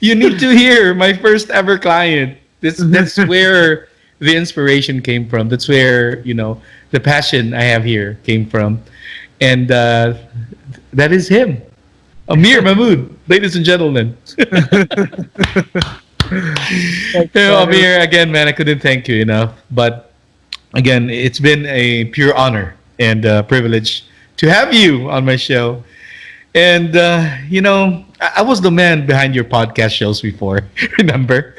You need to hear my first ever client. That's where the inspiration came from. That's where, you know, the passion I have here came from. And that is him. Amir Mahmoud, ladies and gentlemen. Amir, again, man, I couldn't thank you enough. But again, it's been a pure honor and privilege to have you on my show. And, you know, I was the man behind your podcast shows before, remember?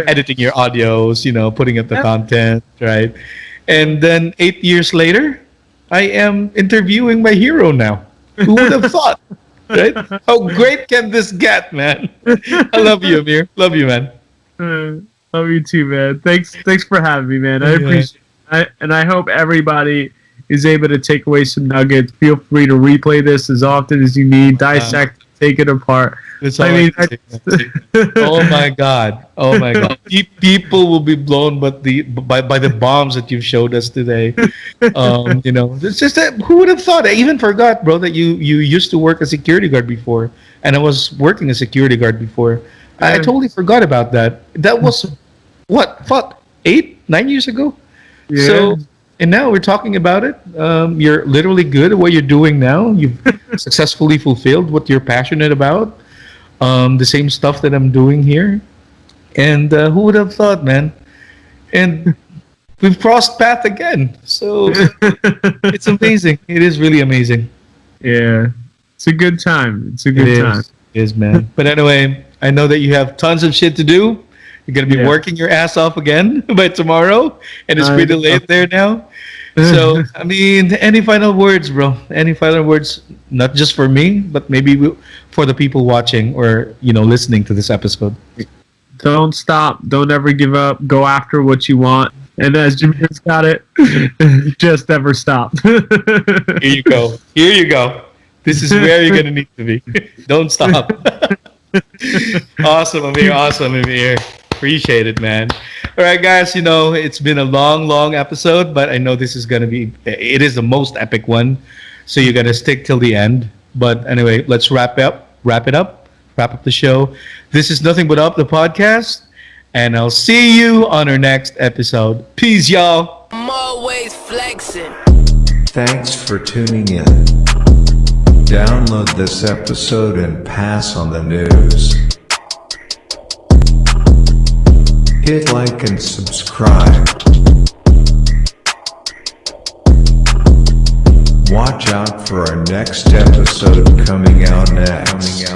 Editing your audios, you know, putting up the content, right? And then 8 years later, I am interviewing my hero now. Who would have thought? Right? How great can this get, man? I love you, Amir. Love you, man. Love you too, man. Thanks for having me, man. I appreciate it. And I hope everybody is able to take away some nuggets. Feel free to replay this as often as you need. Dissect, take it apart. Oh my God. Oh my God. People will be blown by the bombs that you've showed us today. You know, it's just that who would have thought? I even forgot, bro, that you used to work as a security guard before, and I was working as a security guard before. I totally forgot about that. That was what? Fuck, 8-9 years ago. Yeah. So, and now we're talking about it. You're literally good at what you're doing now. You've successfully fulfilled what you're passionate about. The same stuff that I'm doing here. And who would have thought, man? And we've crossed paths again. So it's amazing. It is really amazing. Yeah. It's a good time. It's a good time. It is, man. But anyway, I know that you have tons of shit to do. You're going to be working your ass off again by tomorrow. And it's pretty late there now. So, I mean, any final words, bro? Any final words, not just for me, but maybe for the people watching or, you know, listening to this episode? Don't stop. Don't ever give up. Go after what you want. And as Jamir's got it, just never stop. Here you go. Here you go. This is where you're going to need to be. Don't stop. Awesome, Amir. Awesome, Amir. Appreciate it, man. All right, guys, you know, it's been a long episode, but I know this is going to be, it is the most epic one. So you got to stick till the end. But anyway, let's wrap up the show. This is Nothing But Up, the podcast. And I'll see you on our next episode. Peace, y'all. I'm always flexing. Thanks for tuning in. Download this episode and pass on the news. Hit like and subscribe. Watch out for our next episode coming out next.